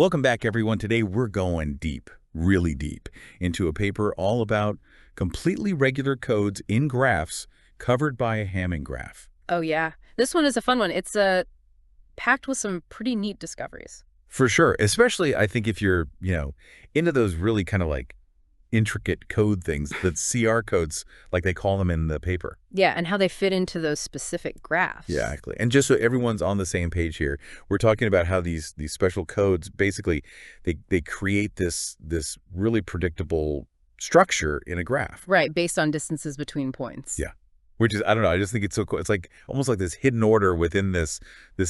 Welcome back, everyone. Today we're going deep, really deep, into a paper all about completely regular codes in graphs covered by a Hamming graph. Oh, yeah. This one is a fun one. It's packed with some pretty neat discoveries. For sure, especially I think if you're, into those really kind of like intricate code things, the CR codes, like they call them in the paper. Yeah, and how they fit into those specific graphs. Yeah, exactly. And just so everyone's on the same page here, we're talking about how these special codes basically they create this really predictable structure in a graph. Right, based on distances between points. Yeah. Which is, I don't know, I just think it's so cool. It's like almost like this hidden order within this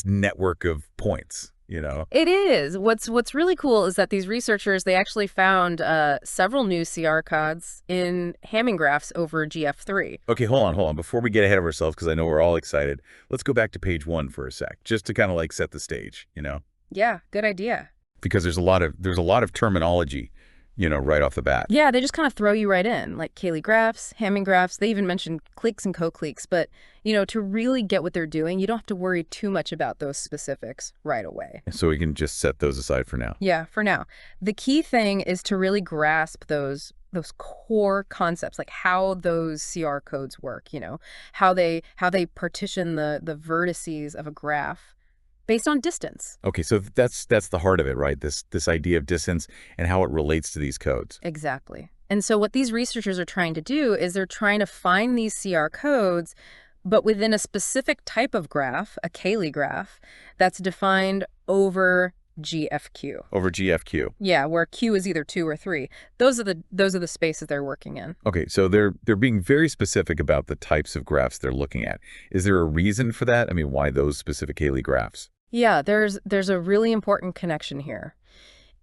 network of points, It is. What's really cool is that these researchers, they actually found several new CR codes in Hamming graphs over GF3. Okay, hold on. Before we get ahead of ourselves, because I know we're all excited, let's go back to page 1 for a sec, just to kind of like set the stage, Yeah, good idea. Because there's a lot of terminology, right off the bat. Yeah, they just kind of throw you right in, like Cayley graphs, Hamming graphs. They even mention cliques and co-cliques. But, to really get what they're doing, you don't have to worry too much about those specifics right away. So we can just set those aside for now. Yeah, for now. The key thing is to really grasp those core concepts, like how those CR codes work, how they partition the vertices of a graph based on distance. Okay, so that's the heart of it, right? This idea of distance and how it relates to these codes. Exactly. And so what these researchers are trying to do is they're trying to find these CR codes, but within a specific type of graph, a Cayley graph, that's defined over GFQ. Over GFQ. Yeah, where Q is either 2 or 3. Those are the spaces they're working in. Okay, so they're being very specific about the types of graphs they're looking at. Is there a reason for that? I mean, why those specific Cayley graphs? Yeah, there's a really important connection here.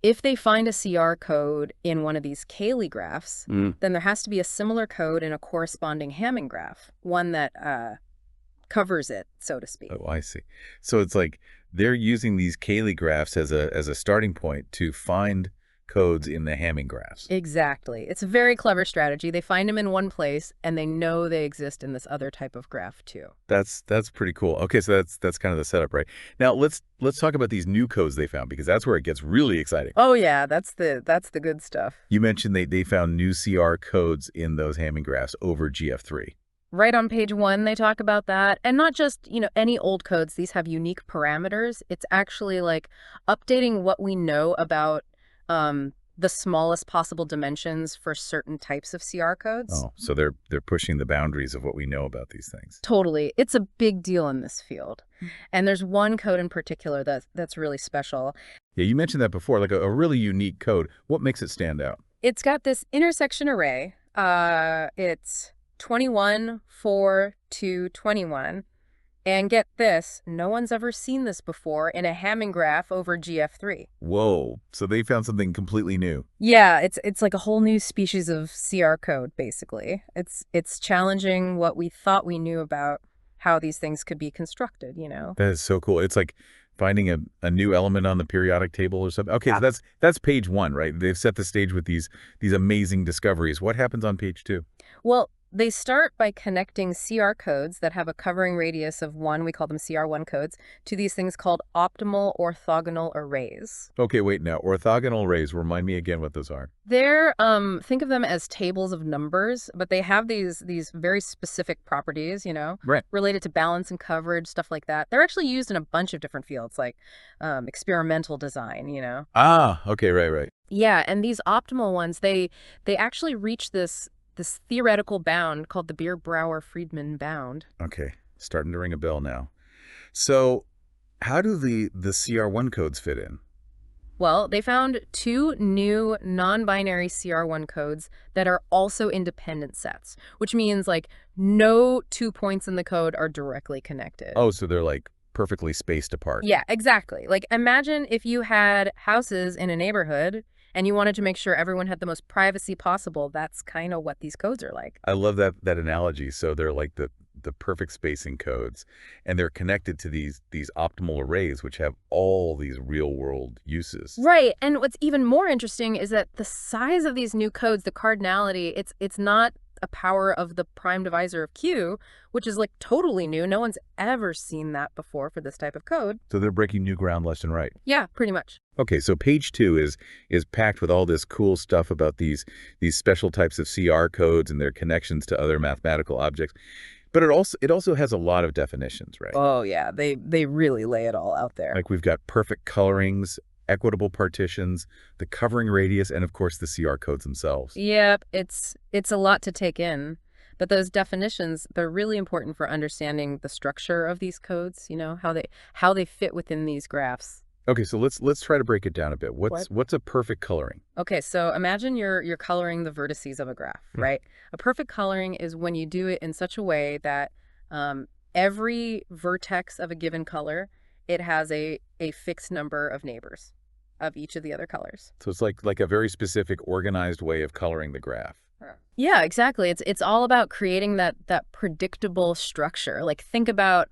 If they find a CR code in one of these Cayley graphs, then there has to be a similar code in a corresponding Hamming graph, one that covers it, so to speak. Oh, I see. So it's like they're using these Cayley graphs as a starting point to find codes in the Hamming graphs. Exactly. It's a very clever strategy. They find them in one place, and they know they exist in this other type of graph too. That's pretty cool. Okay, so that's kind of the setup, right? Now let's talk about these new codes they found, because that's where it gets really exciting. Oh yeah, that's the good stuff. You mentioned they found new CR codes in those Hamming graphs over GF3. Right on page 1, they talk about that. And not just, any old codes. These have unique parameters. It's actually like updating what we know about the smallest possible dimensions for certain types of CR codes. Oh, so they're pushing the boundaries of what we know about these things. Totally. It's a big deal in this field. And there's one code in particular that's really special. Yeah, you mentioned that before, like a really unique code. What makes it stand out? It's got this intersection array. It's 21, 4, 2, 21. And get this, no one's ever seen this before in a Hamming graph over GF3. Whoa, so they found something completely new. Yeah, it's like a whole new species of CR code, basically. It's challenging what we thought we knew about how these things could be constructed, That is so cool. It's like finding a new element on the periodic table or something. Okay, Yeah. so that's page 1, right? They've set the stage with these amazing discoveries. What happens on page 2? Well, they start by connecting CR codes that have a covering radius of 1, we call them CR1 codes, to these things called optimal orthogonal arrays. Okay, wait now. Orthogonal arrays, remind me again what those are. They're, think of them as tables of numbers, but they have these very specific properties, Right. related to balance and coverage, stuff like that. They're actually used in a bunch of different fields, like experimental design, Ah, okay, right. Yeah, and these optimal ones, they actually reach this theoretical bound called the Beer-Brouwer-Friedman bound. Okay, starting to ring a bell now. So how do the CR1 codes fit in? Well, they found 2 new non-binary CR1 codes that are also independent sets, which means like no 2 points in the code are directly connected. Oh, so they're like perfectly spaced apart. Yeah, exactly. Like imagine if you had houses in a neighborhood and you wanted to make sure everyone had the most privacy possible. That's kind of what these codes are like. I love that analogy. So they're like the perfect spacing codes, and they're connected to these optimal arrays, which have all these real world uses. Right. And what's even more interesting is that the size of these new codes, the cardinality, it's not a power of the prime divisor of Q, which is like totally new. No one's ever seen that before for this type of code. So they're breaking new ground left and right. Yeah, pretty much. Okay, so page 2 is packed with all this cool stuff about these special types of CR codes and their connections to other mathematical objects. But it also has a lot of definitions, right? Oh yeah, they really lay it all out there. Like we've got perfect colorings, equitable partitions, the covering radius, and of course the CR codes themselves. Yep, it's a lot to take in. But those definitions, they're really important for understanding the structure of these codes, you know, how they fit within these graphs. Okay, so let's try to break it down a bit. What's a perfect coloring? Okay, so imagine you're coloring the vertices of a graph, right? A perfect coloring is when you do it in such a way that every vertex of a given color, it has a fixed number of neighbors of each of the other colors. So it's like a very specific organized way of coloring the graph. Yeah, exactly. It's all about creating that predictable structure. Like think about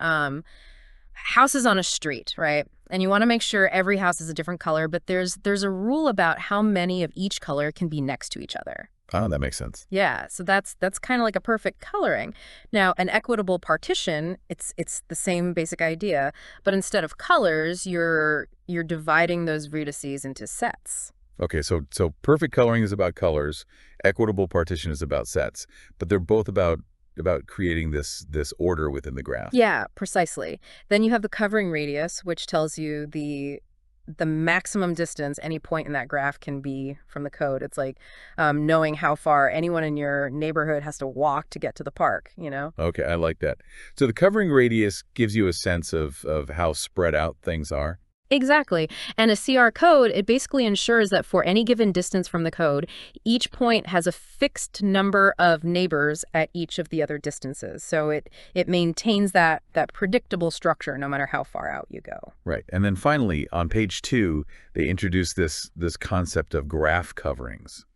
houses on a street, right? And you want to make sure every house is a different color, but there's a rule about how many of each color can be next to each other. Oh, that makes sense. Yeah, so that's kind of like a perfect coloring. Now, an equitable partition, it's the same basic idea, but instead of colors, you're dividing those vertices into sets. Okay, so perfect coloring is about colors, equitable partition is about sets, but they're both about creating this order within the graph. Yeah, precisely. Then you have the covering radius, which tells you the maximum distance any point in that graph can be from the code. It's like knowing how far anyone in your neighborhood has to walk to get to the park, you know? Okay, I like that. So the covering radius gives you a sense of how spread out things are. Exactly. And a CR code, it basically ensures that for any given distance from the code, each point has a fixed number of neighbors at each of the other distances. So it maintains that predictable structure no matter how far out you go. Right. And then finally, on page 2, they introduce this concept of graph coverings,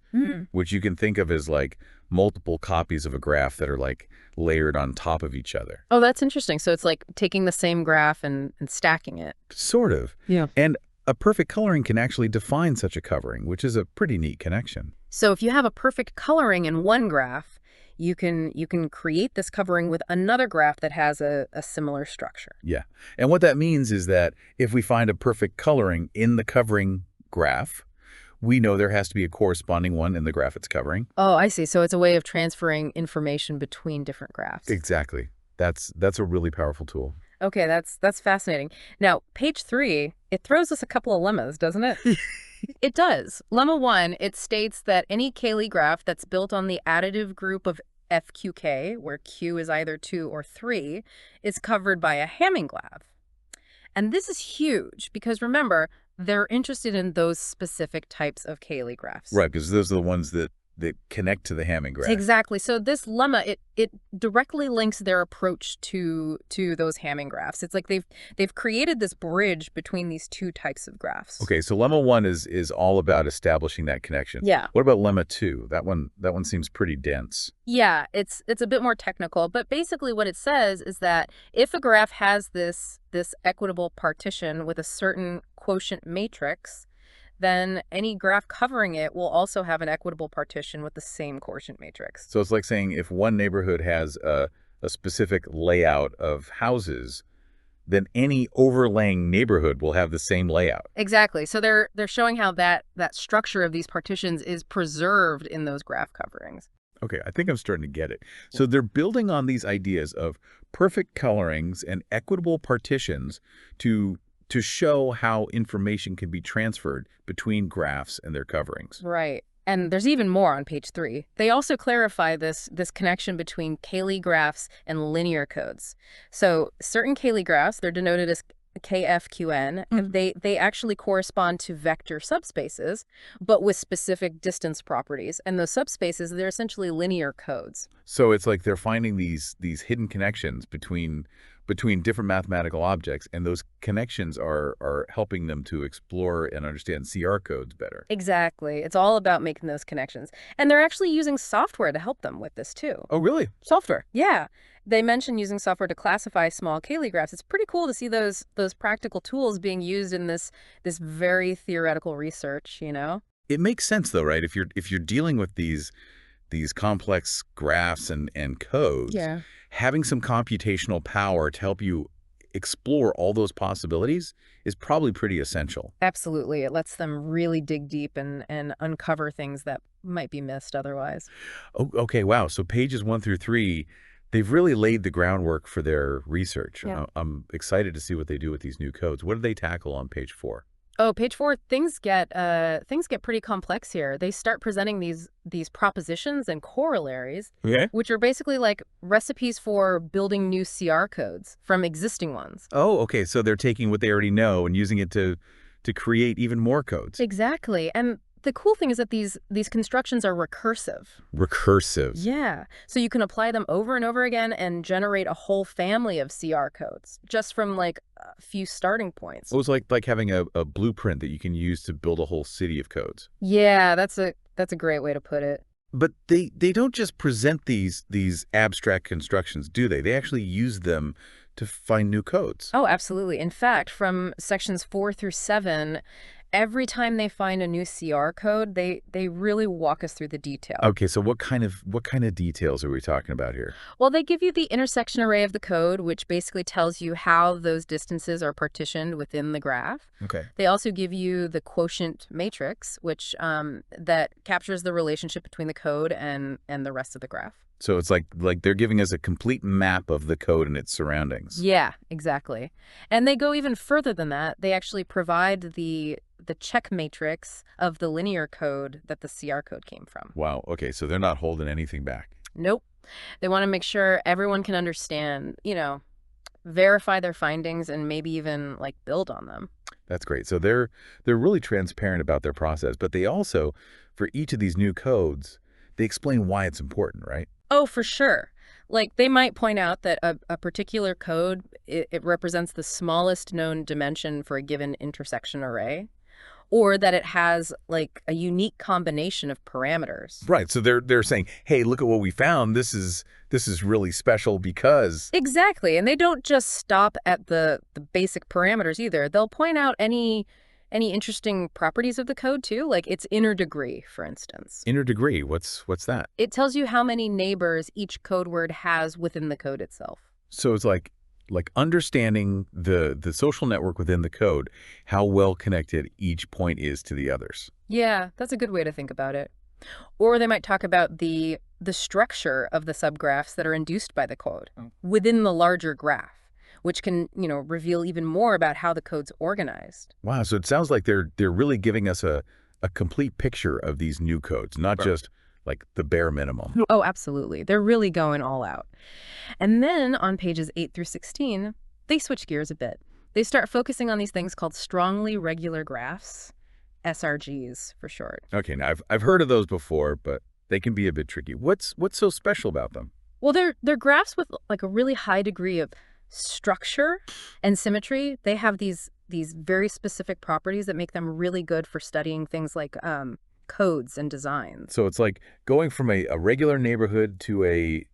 which you can think of as like multiple copies of a graph that are like layered on top of each other. Oh, that's interesting. So it's like taking the same graph and stacking it. Sort of. Yeah. And a perfect coloring can actually define such a covering, which is a pretty neat connection. So if you have a perfect coloring in one graph, you can create this covering with another graph that has a similar structure. Yeah. And what that means is that if we find a perfect coloring in the covering graph, we know there has to be a corresponding one in the graph it's covering. Oh, I see. So it's a way of transferring information between different graphs. Exactly. That's a really powerful tool. Okay, that's fascinating. Now, page 3, it throws us a couple of lemmas, doesn't it? It does. Lemma 1, it states that any Cayley graph that's built on the additive group of FQK, where Q is either 2 or 3, is covered by a Hamming graph. And this is huge because remember, they're interested in those specific types of Cayley graphs. Right, because those are the ones that connect to the Hamming graph. Exactly. So this lemma, it directly links their approach to those Hamming graphs. It's like they've created this bridge between these two types of graphs. Okay, so lemma 1 is all about establishing that connection. Yeah. What about lemma 2? That one seems pretty dense. Yeah, it's a bit more technical, but basically what it says is that if a graph has this equitable partition with a certain quotient matrix, then any graph covering it will also have an equitable partition with the same quotient matrix. So it's like saying if one neighborhood has a specific layout of houses, then any overlaying neighborhood will have the same layout. Exactly. So they're showing how that structure of these partitions is preserved in those graph coverings. Okay, I think I'm starting to get it. So they're building on these ideas of perfect colorings and equitable partitions to show how information can be transferred between graphs and their coverings. Right. And there's even more on page 3. They also clarify this connection between Cayley graphs and linear codes. So certain Cayley graphs, they're denoted as KFQN, and they actually correspond to vector subspaces, but with specific distance properties. And those subspaces, they're essentially linear codes. So it's like they're finding these hidden connections between different mathematical objects, and those connections are helping them to explore and understand CR codes better. Exactly. It's all about making those connections. And they're actually using software to help them with this too. Oh, really? Software. Yeah. They mentioned using software to classify small Cayley graphs. It's pretty cool to see those practical tools being used in this very theoretical research, you know? It makes sense though, right? If you're dealing with these these complex graphs and codes, Yeah. having some computational power to help you explore all those possibilities is probably pretty essential. Absolutely. It lets them really dig deep and uncover things that might be missed otherwise. Oh, okay, wow. So pages 1 through 3, they've really laid the groundwork for their research. Yeah. I'm excited to see what they do with these new codes. What do they tackle on page 4? Oh, page 4, things get pretty complex here. They start presenting these propositions and corollaries, Okay. which are basically like recipes for building new CR codes from existing ones. Oh, okay. So they're taking what they already know and using it to create even more codes. Exactly. And the cool thing is that these constructions are recursive. Recursive. Yeah. So you can apply them over and over again and generate a whole family of CR codes just from like a few starting points. It was like having a blueprint that you can use to build a whole city of codes. Yeah, that's a great way to put it. But they don't just present these abstract constructions, do they? They actually use them to find new codes. Oh, absolutely. In fact, from sections 4 through 7, every time they find a new CR code, they really walk us through the detail. Okay, so what kind of details are we talking about here? Well, they give you the intersection array of the code, which basically tells you how those distances are partitioned within the graph. Okay. They also give you the quotient matrix, which that captures the relationship between the code and the rest of the graph. So it's like they're giving us a complete map of the code and its surroundings. Yeah, exactly. And they go even further than that. They actually provide the check matrix of the linear code that the CR code came from. Wow. Okay, so they're not holding anything back. Nope. They want to make sure everyone can understand, verify their findings and maybe even like build on them. That's great. So they're really transparent about their process, but they also, for each of these new codes, they explain why it's important, right? Oh, for sure. Like they might point out that a particular code, it represents the smallest known dimension for a given intersection array, or that it has like a unique combination of parameters. Right. So they're saying, "Hey, look at what we found. This is really special because." Exactly. And they don't just stop at the basic parameters either. They'll point out any interesting properties of the code too, like its inner degree, for instance. Inner degree. What's that? It tells you how many neighbors each code word has within the code itself. So it's like understanding the social network within the code, how well connected each point is to the others. Yeah, that's a good way to think about it. Or they might talk about the structure of the subgraphs that are induced by the code within the larger graph, which can, reveal even more about how the code's organized. Wow. So it sounds like they're really giving us a complete picture of these new codes, not just like the bare minimum. Oh, absolutely. They're really going all out. And then on pages 8 through 16, they switch gears a bit. They start focusing on these things called strongly regular graphs, SRGs for short. Okay. Now I've heard of those before, but they can be a bit tricky. What's so special about them? Well, they're graphs with like a really high degree of structure and symmetry. They have these very specific properties that make them really good for studying things like codes and designs. So it's like going from a regular neighborhood to a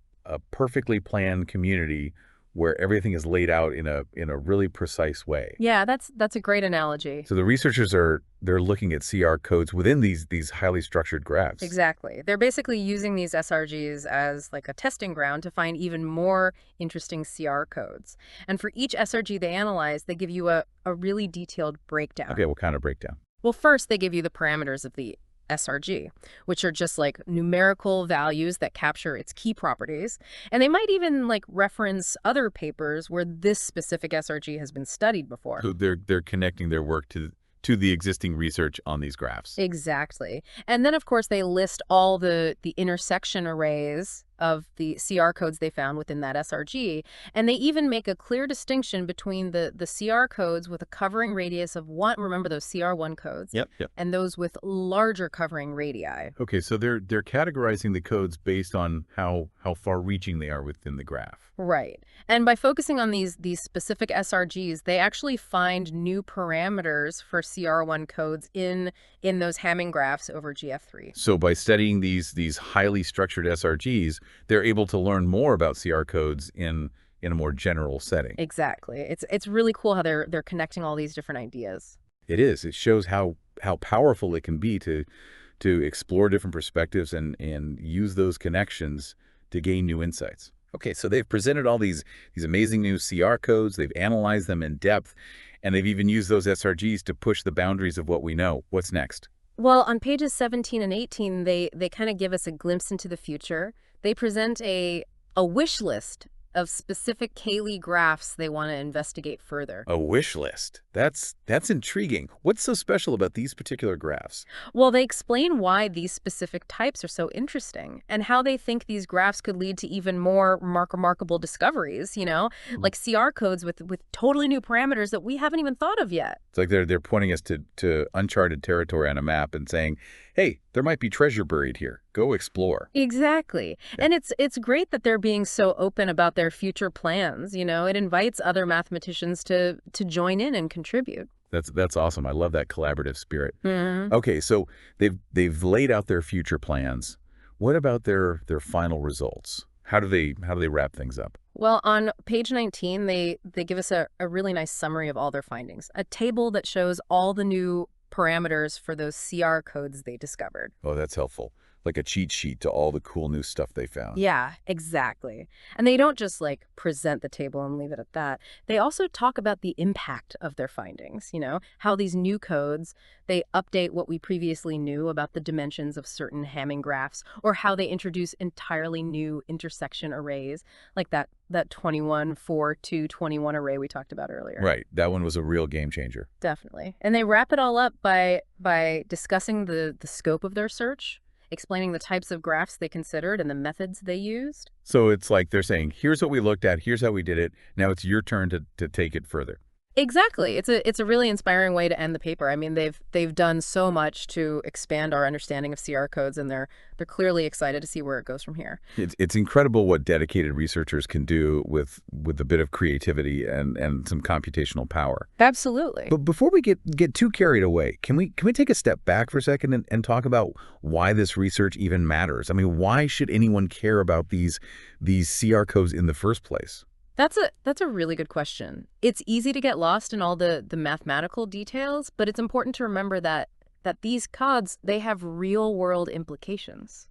perfectly planned community where everything is laid out in a really precise way. Yeah, that's a great analogy. So the researchers they're looking at CR codes within these highly structured graphs. Exactly. They're basically using these SRGs as like a testing ground to find even more interesting CR codes. And for each SRG they analyze, they give you a really detailed breakdown. Okay, what kind of breakdown? Well, first they give you the parameters of the SRG, which are just like numerical values that capture its key properties. And they might even like reference other papers where this specific SRG has been studied before. So they're connecting their work to the existing research on these graphs. Exactly. And then, of course, they list all the intersection arrays of the CR codes they found within that SRG. And they even make a clear distinction between the CR codes with a covering radius of 1, remember those CR1 codes? Yep. And those with larger covering radii. Okay, so they're categorizing the codes based on how far-reaching they are within the graph. Right. And by focusing on these specific SRGs, they actually find new parameters for CR1 codes in those Hamming graphs over GF3. So by studying these highly structured SRGs, they're able to learn more about CR codes in a more general setting. Exactly. It's really cool how they're connecting all these different ideas. It is. It shows how powerful it can be to to explore different perspectives and use those connections to gain new insights. Okay, so they've presented all these amazing new CR codes, they've analyzed them in depth, and they've even used those SRGs to push the boundaries of what we know. What's next? Well, on pages 17 and 18, they kind of give us a glimpse into the future. They present a wish list of specific Cayley graphs they want to investigate further. A wish list. That's intriguing. What's so special about these particular graphs? Well, they explain why these specific types are so interesting and how they think these graphs could lead to even more remarkable discoveries, like CR codes with totally new parameters that we haven't even thought of yet. It's like they're pointing us to uncharted territory on a map and saying, hey, there might be treasure buried here. Go explore. Exactly. Yeah. And it's great that they're being so open about their future plans. It invites other mathematicians to join in and contribute. That's awesome. I love that collaborative spirit. Mm-hmm. Okay, so they've laid out their future plans. What about their final results? How do they wrap things up? Well, on page 19, they give us a really nice summary of all their findings, a table that shows all the new parameters for those CR codes they discovered. Oh, that's helpful. Like a cheat sheet to all the cool new stuff they found. Yeah, exactly. And they don't just present the table and leave it at that. They also talk about the impact of their findings, how these new codes, they update what we previously knew about the dimensions of certain Hamming graphs, or how they introduce entirely new intersection arrays, like that 21, 4, 2, 21 array we talked about earlier. Right. That one was a real game changer. Definitely. And they wrap it all up by discussing the scope of their search, explaining the types of graphs they considered and the methods they used. So it's like they're saying, here's what we looked at, here's how we did it, now it's your turn to take it further. Exactly. It's a really inspiring way to end the paper. I mean, they've done so much to expand our understanding of CR codes, and they're clearly excited to see where it goes from here. It's incredible what dedicated researchers can do with a bit of creativity and some computational power. Absolutely. But before we get too carried away, can we take a step back for a second and talk about why this research even matters? I mean, why should anyone care about these CR codes in the first place? That's a really good question. It's easy to get lost in all the mathematical details, but it's important to remember that these codes, they have real-world implications.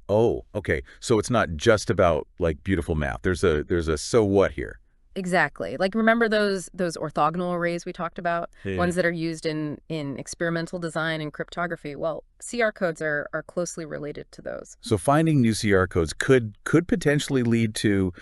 Oh, okay. So it's not just about beautiful math. There's a so what here. Exactly. Remember those orthogonal arrays we talked about? Yeah. Ones that are used in experimental design and cryptography. Well, CR codes are closely related to those. So finding new CR codes could potentially lead to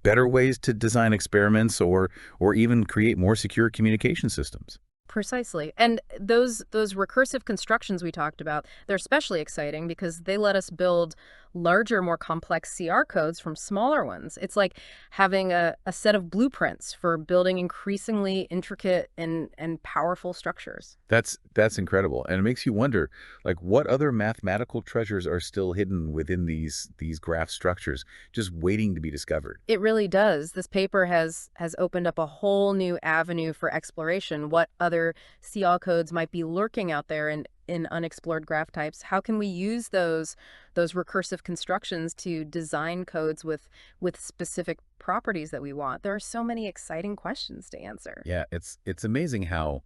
better ways to design experiments or even create more secure communication systems. Precisely. And those recursive constructions we talked about, they're especially exciting because they let us build larger, more complex CR codes from smaller ones. It's like having a set of blueprints for building increasingly intricate and powerful structures. That's incredible. And it makes you wonder, what other mathematical treasures are still hidden within these graph structures, just waiting to be discovered. It really does. This paper has opened up a whole new avenue for exploration. What other CR codes might be lurking out there in unexplored graph types? How can we use those recursive constructions to design codes with specific properties that we want? There are so many exciting questions to answer. Yeah, it's amazing how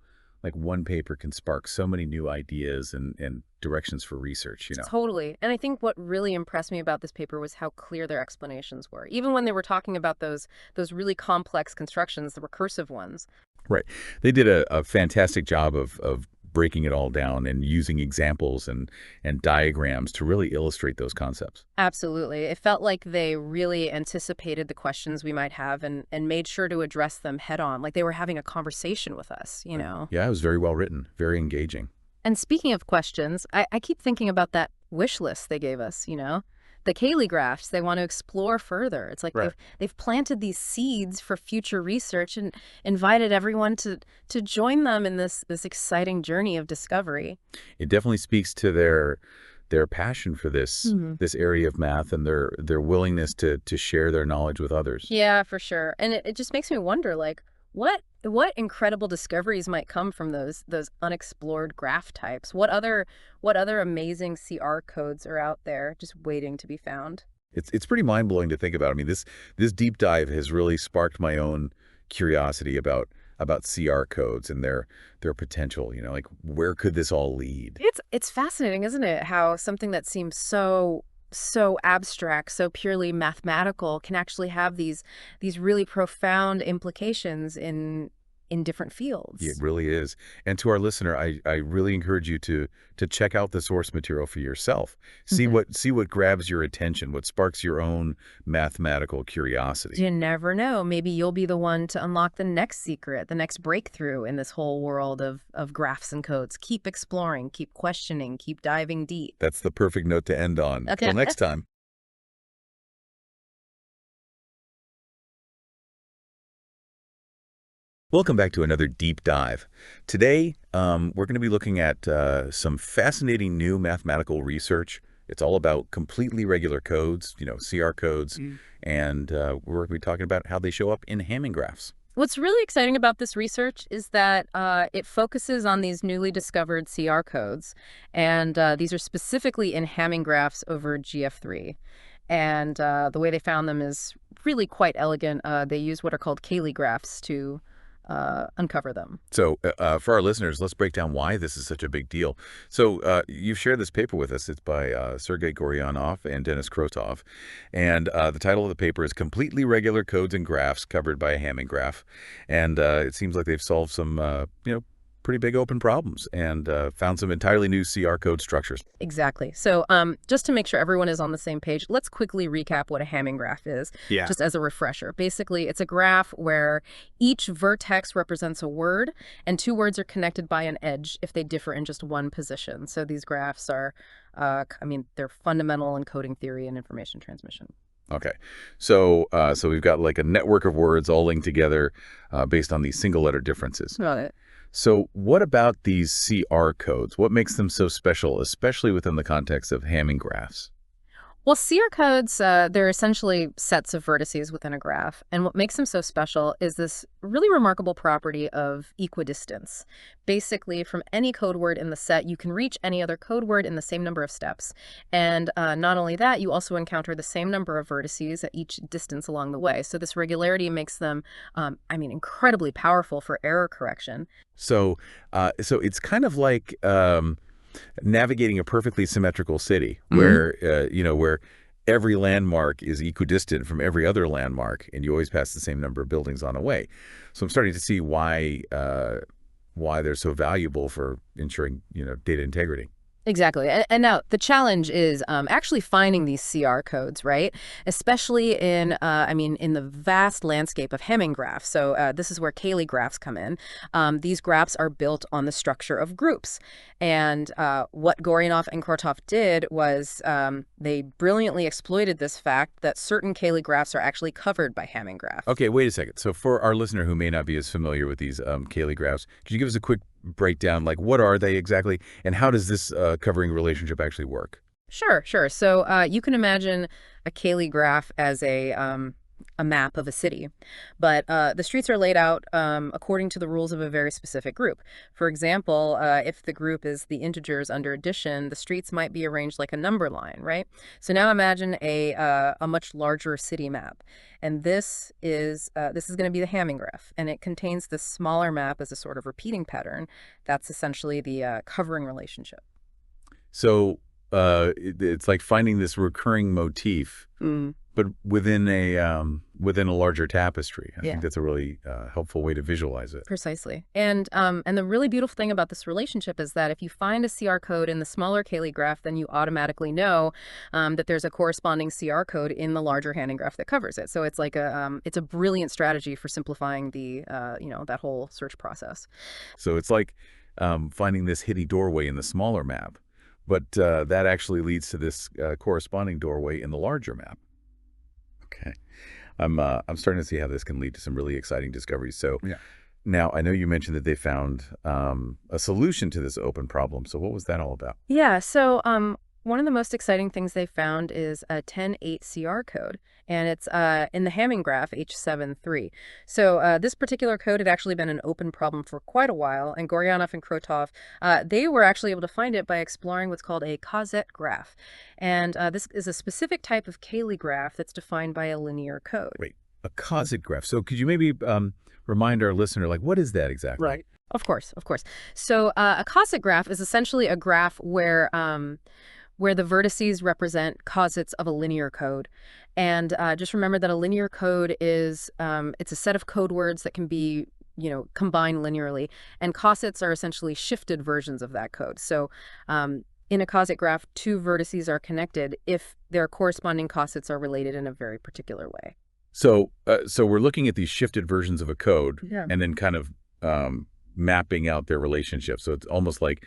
one paper can spark so many new ideas and directions for research, Totally. And I think what really impressed me about this paper was how clear their explanations were. Even when they were talking about those really complex constructions, the recursive ones. Right. They did a fantastic job of breaking it all down and using examples and diagrams to really illustrate those concepts. Absolutely. It felt like they really anticipated the questions we might have and made sure to address them head on, like they were having a conversation with us, Yeah, it was very well written, very engaging. And speaking of questions, I keep thinking about that wish list they gave us, The Cayley graphs they want to explore further. It's like Right. they've planted these seeds for future research and invited everyone to join them in this exciting journey of discovery. It definitely speaks to their passion for this area of math and their willingness to share their knowledge with others. Yeah, for sure. And it just makes me wonder, what incredible discoveries might come from those unexplored graph types? What other amazing CR codes are out there just waiting to be found? It's pretty mind-blowing to think about. I mean, this deep dive has really sparked my own curiosity about about CR codes and their potential, like where could this all lead? It's fascinating, isn't it? How something that seems so abstract, so purely mathematical can actually have these really profound implications in different It fields. really is. And to our listener, I really encourage you to check out the source material for yourself. Mhm. See what grabs your attention, what sparks your own mathematical curiosity. You never know. Maybe you'll be the one to unlock the next secret, the next breakthrough in this whole world of graphs and codes. Keep exploring, keep questioning, keep diving deep. That's the perfect note to end on. Okay. Till next time. Welcome back to another deep dive. Today, we're going to be looking at some fascinating new mathematical research. It's all about completely regular codes, CR codes, and we're going to be talking about how they show up in Hamming graphs. What's really exciting about this research is that it focuses on these newly discovered CR codes, and these are specifically in Hamming graphs over GF3. And the way they found them is really quite elegant. They use what are called Cayley graphs to uncover them. So for our listeners, let's break down why this is such a big deal. So you've shared this paper with us. It's by Sergei Goryanov and Denis Krotov. And the title of the paper is Completely Regular Codes and Graphs Covered by a Hamming Graph. And it seems like they've solved some, pretty big open problems and found some entirely new CR code structures. Exactly. So just to make sure everyone is on the same page, let's quickly recap what a Hamming graph is, Yeah. just as a refresher. Basically, it's a graph where each vertex represents a word, and two words are connected by an edge if they differ in just one position. So these graphs are, they're fundamental in coding theory and information transmission. Okay, so we've got like a network of words all linked together based on these single letter differences. Got it. So what about these CR codes? What makes them so special, especially within the context of Hamming graphs? Well, CR codes, they're essentially sets of vertices within a graph. And what makes them so special is this really remarkable property of equidistance. Basically, from any code word in the set, you can reach any other code word in the same number of steps. And not only that, you also encounter the same number of vertices at each distance along the way. So this regularity makes them, incredibly powerful for error correction. So so it's kind of like navigating a perfectly symmetrical city where, where every landmark is equidistant from every other landmark, and you always pass the same number of buildings on a way. So I'm starting to see why they're so valuable for ensuring, data integrity. Exactly. And now the challenge is actually finding these CR codes, right? Especially in the vast landscape of Hamming graphs. So this is where Cayley graphs come in. These graphs are built on the structure of groups. And what Goryanov and Krotov did was they brilliantly exploited this fact that certain Cayley graphs are actually covered by Hamming graph. Okay, wait a second. So for our listener who may not be as familiar with these Cayley graphs, could you give us a quick breakdown, like what are they exactly, and how does this covering relationship actually work? Sure. So you can imagine a Cayley graph as a map of a city, but the streets are laid out according to the rules of a very specific group. For example, if the group is the integers under addition, the streets might be arranged like a number line, right? So now imagine a much larger city map, and this is going to be the Hamming graph, and it contains this smaller map as a sort of repeating pattern. That's essentially the covering relationship. So it's like finding this recurring motif, but within a larger tapestry. I think that's a really helpful way to visualize it. Precisely. And the really beautiful thing about this relationship is that if you find a CR code in the smaller Cayley graph, then you automatically know that there's a corresponding CR code in the larger Hamming graph that covers it. So it's like it's a brilliant strategy for simplifying that whole search process. So it's like finding this hidden doorway in the smaller map, but that actually leads to this corresponding doorway in the larger map. Okay. I'm starting to see how this can lead to some really exciting discoveries. So now I know you mentioned that they found a solution to this open problem. So what was that all about? Yeah, so one of the most exciting things they found is a 10.8 CR code, and it's in the Hamming graph H7.3. So this particular code had actually been an open problem for quite a while, and Goryanov and Krotov, they were actually able to find it by exploring what's called a causette graph. And this is a specific type of Cayley graph that's defined by a linear code. Wait, a causette graph. So could you maybe remind our listener, like, what is that exactly? Right. Of course, of course. So a cosset graph is essentially a graph where the vertices represent cosets of a linear code. And just remember that a linear code is it's a set of code words that can be combined linearly, and cosets are essentially shifted versions of that code. So in a cosset graph, two vertices are connected if their corresponding cosets are related in a very particular way. So, so we're looking at these shifted versions of a code Yeah. and then kind of mapping out their relationship. So it's almost like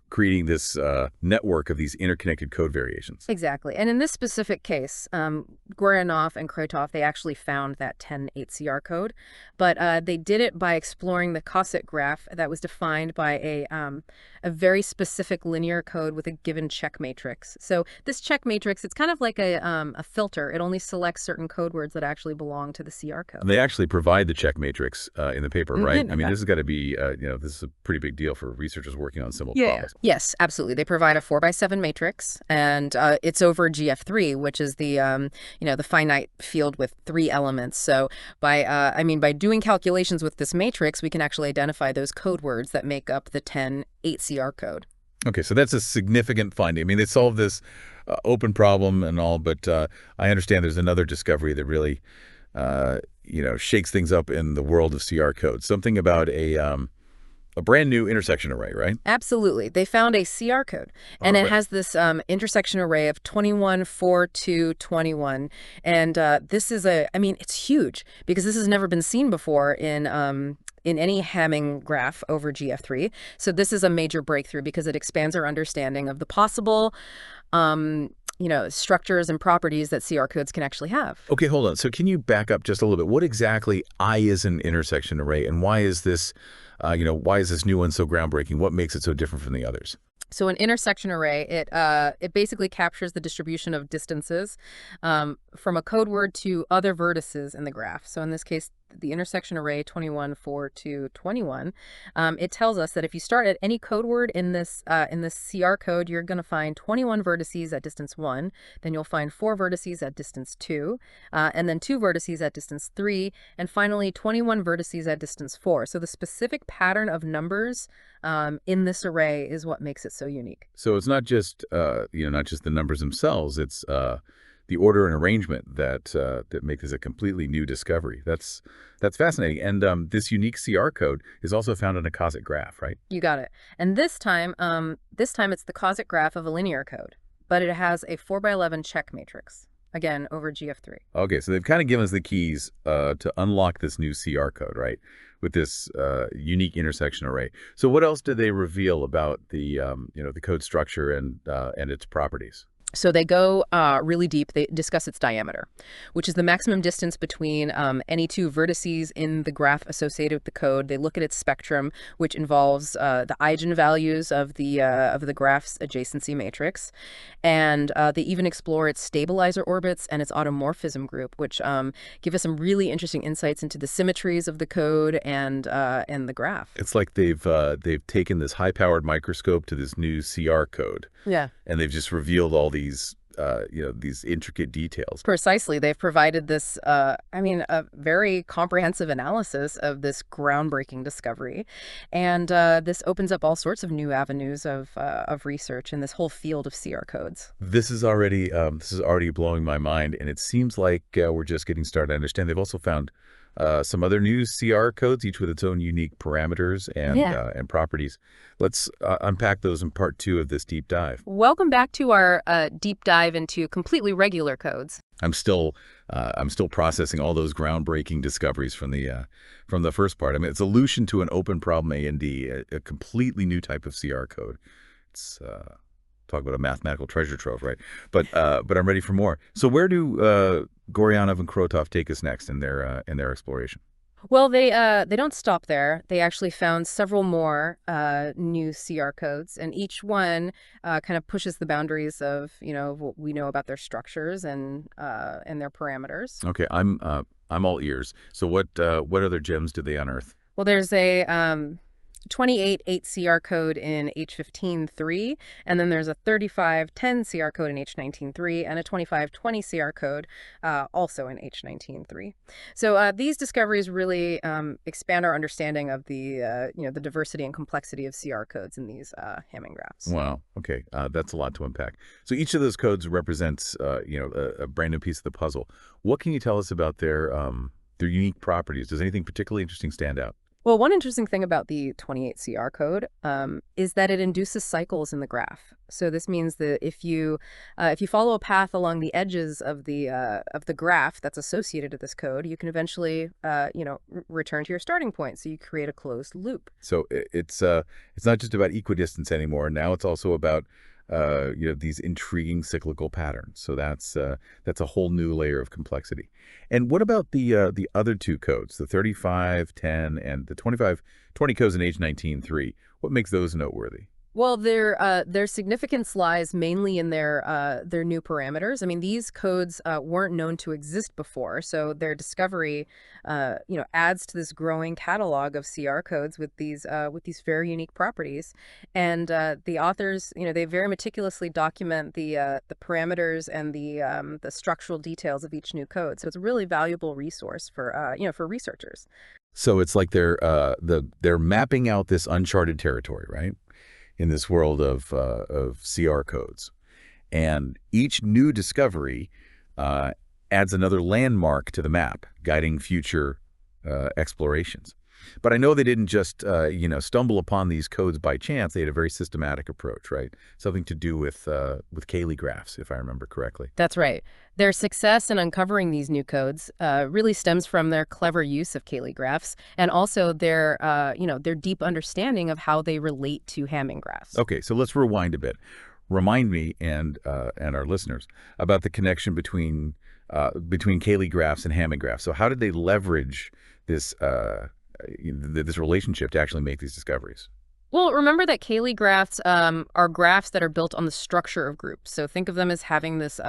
creating this network of these interconnected code variations. Exactly. And in this specific case, Goranov and Kretov, they actually found that 10.8CR code, but they did it by exploring the cosset graph that was defined by a very specific linear code with a given check matrix. So this check matrix, it's kind of like a filter. It only selects certain code words that actually belong to the CR code. And they actually provide the check matrix in the paper, right? I mean, this has got to be, this is a pretty big deal for researchers working on similar problems. Yes, absolutely. They provide a 4x7 matrix, and it's over GF3, which is the the finite field with 3 elements. So by doing calculations with this matrix, we can actually identify those code words that make up the 10.8CR code. Okay, so that's a significant finding. I mean, they solved this open problem and all, but I understand there's another discovery that really, shakes things up in the world of CR code. Something about a brand new intersection array, right? Absolutely. They found a CR code, and it has this intersection array of 21, 4, 2, 21. And this is it's huge because this has never been seen before in any Hamming graph over GF3. So this is a major breakthrough because it expands our understanding of the possible structures and properties that CR codes can actually have. Okay, hold on. So can you back up just a little bit? What exactly is an intersection array, and why is this new one so groundbreaking? What makes it so different from the others? So an intersection array, it basically captures the distribution of distances from a code word to other vertices in the graph. So in this case, the intersection array 21, 4, 2, 21, it tells us that if you start at any code word in this CR code, you're going to find 21 vertices at distance 1, then you'll find 4 vertices at distance 2, and then 2 vertices at distance 3, and finally 21 vertices at distance 4. So the specific pattern of numbers in this array is what makes it so unique. So it's not just not just the numbers themselves. It's the order and arrangement that make this a completely new discovery. That's fascinating. And this unique CR code is also found in a cosset graph, right? You got it. And this time it's the cosset graph of a linear code, but it has a 4x11 check matrix. Again, over GF3. Okay, so they've kind of given us the keys to unlock this new CR code, right? With this unique intersection array. So what else did they reveal about the the code structure and its properties? So they go really deep. They discuss its diameter, which is the maximum distance between any two vertices in the graph associated with the code. They look at its spectrum, which involves the eigenvalues of the graph's adjacency matrix, and they even explore its stabilizer orbits and its automorphism group, which give us some really interesting insights into the symmetries of the code and the graph. It's like they've taken this high-powered microscope to this new CR code. Yeah. And they've just revealed all these these intricate details. Precisely. They've provided this, a very comprehensive analysis of this groundbreaking discovery. And this opens up all sorts of new avenues of research in this whole field of CR codes. This is already blowing my mind, and it seems like we're just getting started. I understand they've also found some other new CR codes, each with its own unique parameters and properties. Let's unpack those in part 2 of this deep dive. Welcome back to our deep dive into completely regular codes. I'm still processing all those groundbreaking discoveries from the first part. I mean, it's a solution to an open problem A&D, a completely new type of CR code. It's talk about a mathematical treasure trove, right? But I'm ready for more. So where do Goryanov and Kretov take us next in their exploration? Well, they don't stop there. They actually found several more new CR codes, and each one kind of pushes the boundaries of what we know about their structures and their parameters. Okay, I'm all ears. So what other gems did they unearth? Well, there's a 28.8 CR code in H15.3, and then there's a 35.10 CR code in H19.3, and a 25.20 CR code also in H19.3. So these discoveries really expand our understanding of the the diversity and complexity of CR codes in these Hamming graphs. Wow. Okay. That's a lot to unpack. So each of those codes represents, a brand new piece of the puzzle. What can you tell us about their unique properties? Does anything particularly interesting stand out? Well, one interesting thing about the 28 CR code is that it induces cycles in the graph. So this means that if you follow a path along the edges of the graph that's associated to this code, you can eventually return to your starting point. So you create a closed loop. So it's not just about equidistance anymore. Now it's also about these intriguing cyclical patterns. So that's a whole new layer of complexity. And what about the other two codes, the 3510 and the 2520 codes in H19.3? What makes those noteworthy? Well, their significance lies mainly in their new parameters. I mean, these codes weren't known to exist before, so their discovery, adds to this growing catalog of CR codes with these very unique properties. And the authors, they very meticulously document the parameters and the structural details of each new code. So it's a really valuable resource for researchers. So it's like they're mapping out this uncharted territory, right? In this world of CR codes. And each new discovery adds another landmark to the map, guiding future explorations. But I know they didn't just, stumble upon these codes by chance. They had a very systematic approach, right? Something to do with Cayley graphs, if I remember correctly. That's right. Their success in uncovering these new codes really stems from their clever use of Cayley graphs and also their deep understanding of how they relate to Hamming graphs. Okay, so let's rewind a bit. Remind me and our listeners about the connection between Cayley graphs and Hamming graphs. So how did they leverage this this relationship to actually make these discoveries? Well, remember that Cayley graphs are graphs that are built on the structure of groups. So think of them as having this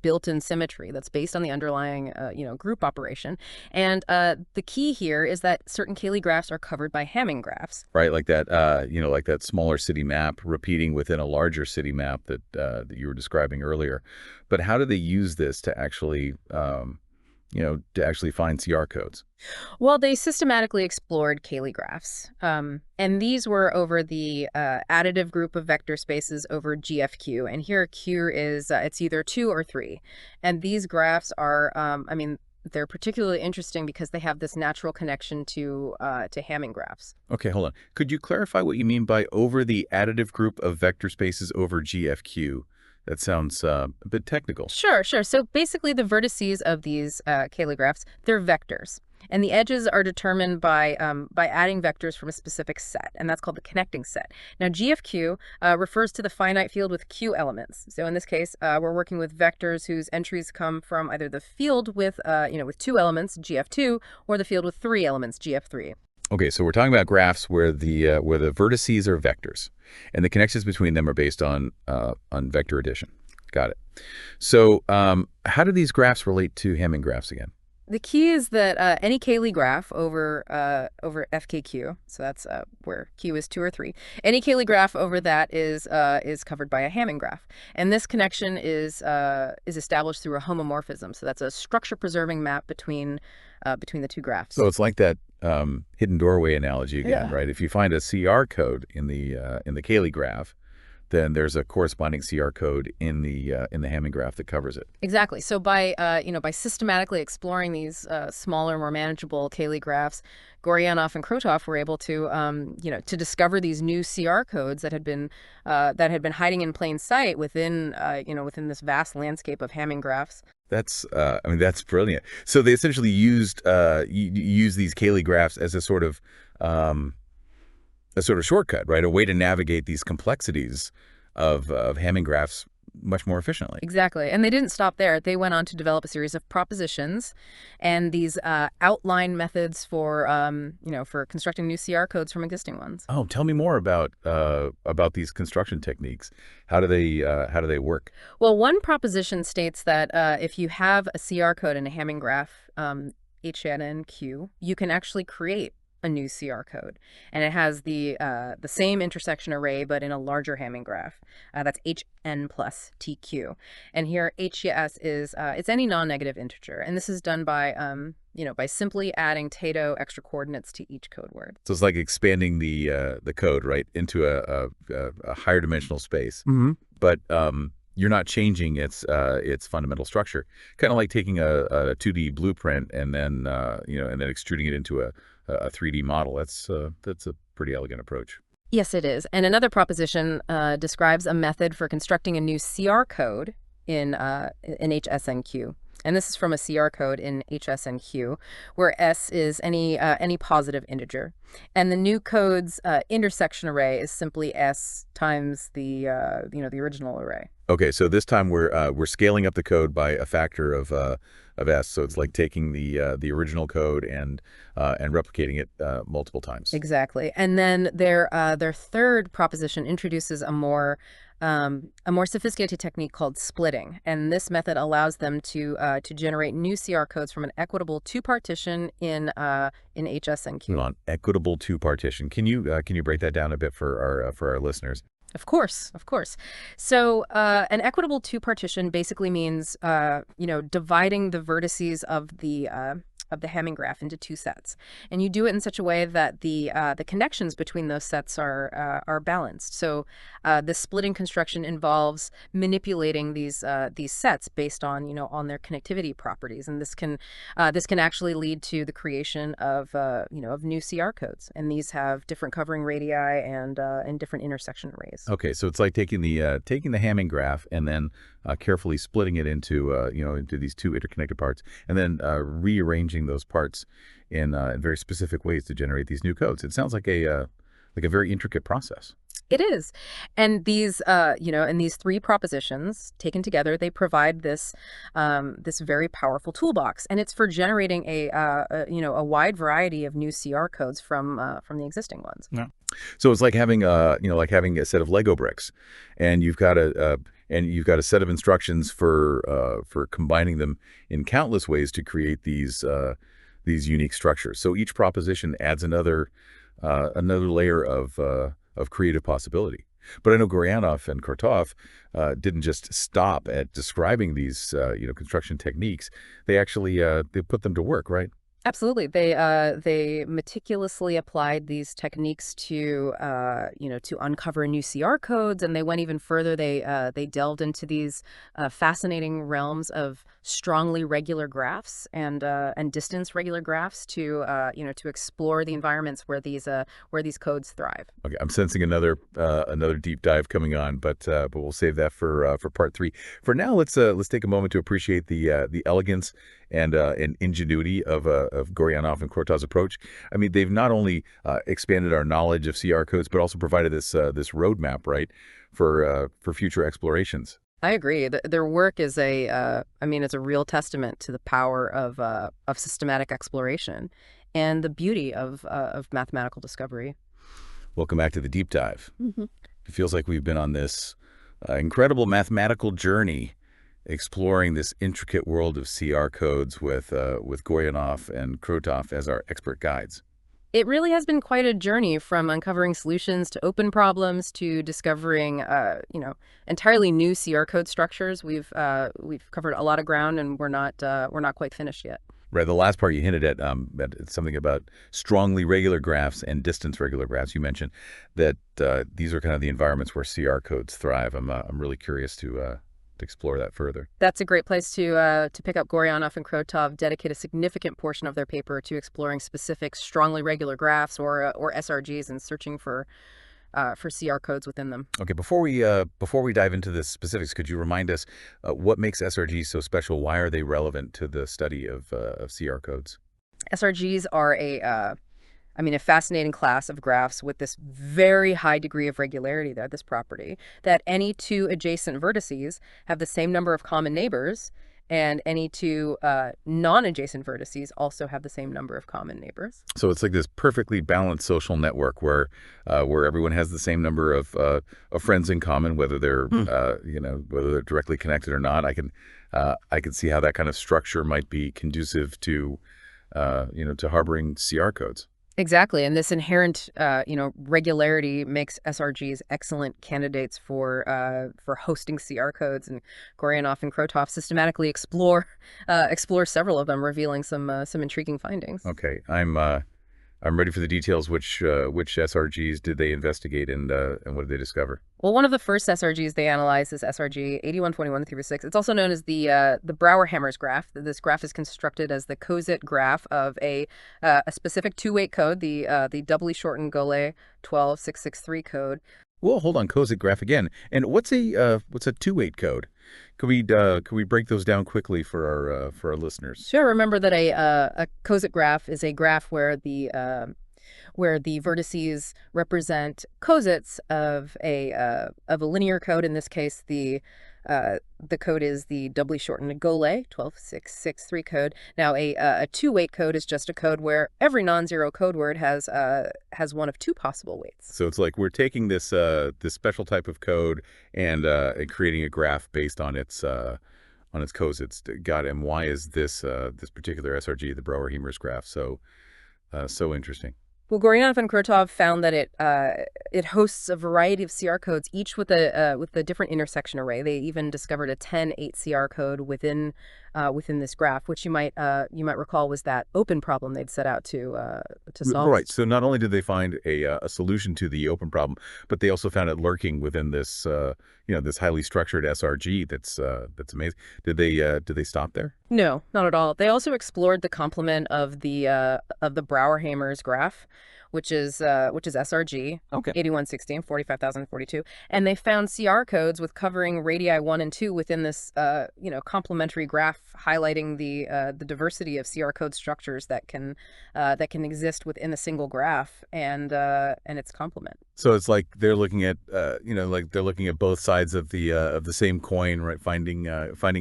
built-in symmetry that's based on the underlying group operation. And the key here is that certain Cayley graphs are covered by Hamming graphs. Right, like that like that smaller city map repeating within a larger city map that you were describing earlier. But how do they use this to actually find CR codes? Well, they systematically explored Cayley graphs, and these were over the additive group of vector spaces over GFQ. And here Q is it's either 2 or 3. And these graphs are, they're particularly interesting because they have this natural connection to Hamming graphs. Okay, hold on. Could you clarify what you mean by over the additive group of vector spaces over GFQ? That sounds a bit technical. Sure. So basically the vertices of these Cayley graphs, they're vectors. And the edges are determined by adding vectors from a specific set, and that's called the connecting set. Now, GFQ refers to the finite field with Q elements. So in this case, we're working with vectors whose entries come from either the field with 2 elements, GF2, or the field with 3 elements, GF3. Okay, so we're talking about graphs where the vertices are vectors, and the connections between them are based on vector addition. Got it. So how do these graphs relate to Hamming graphs again? The key is that any Cayley graph over FKQ, so that's where Q is 2 or 3, any Cayley graph over that is covered by a Hamming graph, and this connection is established through a homomorphism. So that's a structure-preserving map between the two graphs. So it's like that hidden doorway analogy again, Yeah. right? If you find a CR code in the Cayley graph, then there's a corresponding CR code in the Hamming graph that covers it. Exactly. So by systematically exploring these smaller, more manageable Cayley graphs, Goryanov and Krotov were able to to discover these new CR codes that had been hiding in plain sight within this vast landscape of Hamming graphs. That's brilliant. So they essentially used these Cayley graphs as a sort of shortcut, right? A way to navigate these complexities of Hamming graphs much more efficiently. Exactly. And they didn't stop there. They went on to develop a series of propositions and these outline methods for constructing new CR codes from existing ones. Oh, tell me more about these construction techniques. How do they work? Well, one proposition states that if you have a CR code in a Hamming graph, HNNQ, you can actually create a new CR code, and it has the same intersection array but in a larger Hamming graph. That's HN plus TQ, and here HES is it's any non-negative integer, and this is done by by simply adding Tato extra coordinates to each code word. So it's like expanding the code, right, into a higher dimensional space. Mm-hmm. But you're not changing its fundamental structure. Kind of like taking a 2D blueprint and then and then extruding it into a 3D model. That's a pretty elegant approach. Yes, it is. And another proposition describes a method for constructing a new CR code in HSNQ. And this is from a CR code in HSNQ, where S is any positive integer. And the new code's intersection array is simply S times the the original array. Okay, so this time we're scaling up the code by a factor of S. So it's like taking the original code and replicating it multiple times. Exactly. And then their third proposition introduces a more sophisticated technique called splitting, and this method allows them to generate new CR codes from an equitable two-partition in HSNQ. Hold on, equitable two-partition. Can you break that down a bit for our listeners? Of course, of course. So an equitable two-partition basically means dividing the vertices of the Hamming graph into two sets, and you do it in such a way that the connections between those sets are balanced. So the splitting construction involves manipulating these sets based on on their connectivity properties, and this can actually lead to the creation of of new CR codes, and these have different covering radii and different intersection arrays. Okay, so it's like taking the Hamming graph and then carefully splitting it into into these two interconnected parts, and then rearranging those parts in very specific ways to generate these new codes. It sounds like a very intricate process. It is, and these and these three propositions taken together, they provide this very powerful toolbox, and it's for generating a wide variety of new CR codes from the existing ones. Yeah. So it's like having a set of Lego bricks, and you've got a set of instructions for combining them in countless ways to create these unique structures. So each proposition adds another layer of creative possibility. But I know Goryanov and Kotov didn't just stop at describing these construction techniques. They actually they put them to work, right? Absolutely. They meticulously applied these techniques to to uncover new CR codes, and they went even further. They delved into these fascinating realms of strongly regular graphs and distance regular graphs to to explore the environments where these codes thrive. Okay, I'm sensing another deep dive coming on, but we'll save that for part 3. For now, let's take a moment to appreciate the elegance and ingenuity of Goryanov and Kotov's approach. I mean, they've not only expanded our knowledge of CR codes, but also provided this roadmap, right, for future explorations. I agree. Their work is it's a real testament to the power of systematic exploration and the beauty of mathematical discovery. Welcome back to the deep dive. Mm-hmm. It feels like we've been on this incredible mathematical journey, exploring this intricate world of CR codes with Goryanov and Kotov as our expert guides. It really has been quite a journey, from uncovering solutions to open problems to discovering, entirely new CR code structures. We've covered a lot of ground, and we're not quite finished yet. Right. The last part you hinted at something about strongly regular graphs and distance regular graphs. You mentioned that these are kind of the environments where CR codes thrive. I'm really curious to explore that further. That's a great place to pick up. Goryanov and Kotov dedicate a significant portion of their paper to exploring specific strongly regular graphs or SRGs and searching for CR codes within them. Okay, before we dive into the specifics, could you remind us what makes SRGs so special? Why are they relevant to the study of CR codes? SRGs are a fascinating class of graphs with this very high degree of regularity, this property, that any two adjacent vertices have the same number of common neighbors, and any two non-adjacent vertices also have the same number of common neighbors. So it's like this perfectly balanced social network where everyone has the same number of friends in common, whether they're whether they're directly connected or not. I can see how that kind of structure might be conducive to harboring CR codes. Exactly, and this inherent, regularity makes SRGs excellent candidates for hosting CR codes. And Goryanov and Krotov systematically explore several of them, revealing some intriguing findings. Okay, I'm ready for the details. Which SRGs did they investigate, and what did they discover? Well, one of the first SRGs they analyzed is SRG 8121-6. It's also known as the Brouwer-Hammers graph. This graph is constructed as the composite graph of a specific two-weight code, the doubly shortened Golay 12663 code. Well, hold on, Cozic graph again. And what's a 2-weight code? Could we break those down quickly for our listeners? Sure. Remember that a Cozic graph is a graph where the vertices represent cosets of a linear code. In this case, the code is the doubly shortened Golay 12663 code. Now, a two-weight code is just a code where every non-zero code word has one of two possible weights. So it's like we're taking this special type of code and creating a graph based on its cosets. Got it. And why is this particular SRG, the Brouwer-Hammers graph, so interesting? Well, Goryanov and Krotov found that it hosts a variety of CR codes, each with a different intersection array. They even discovered a 10-8 CR code within this graph, which you might recall was that open problem they'd set out to solve. Right. So not only did they find a solution to the open problem, but they also found it lurking within this this highly structured SRG. That's amazing. Did they stop there? No, not at all. They also explored the complement of the Brouwer-Hammers graph, which is SRG, Okay. 8116, 45,042, and they found CR codes with covering radii 1 and 2 within this complementary graph, highlighting the diversity of CR code structures that can exist within a single graph and its complement. So it's like they're looking at they're looking at both sides of the same coin, right? Finding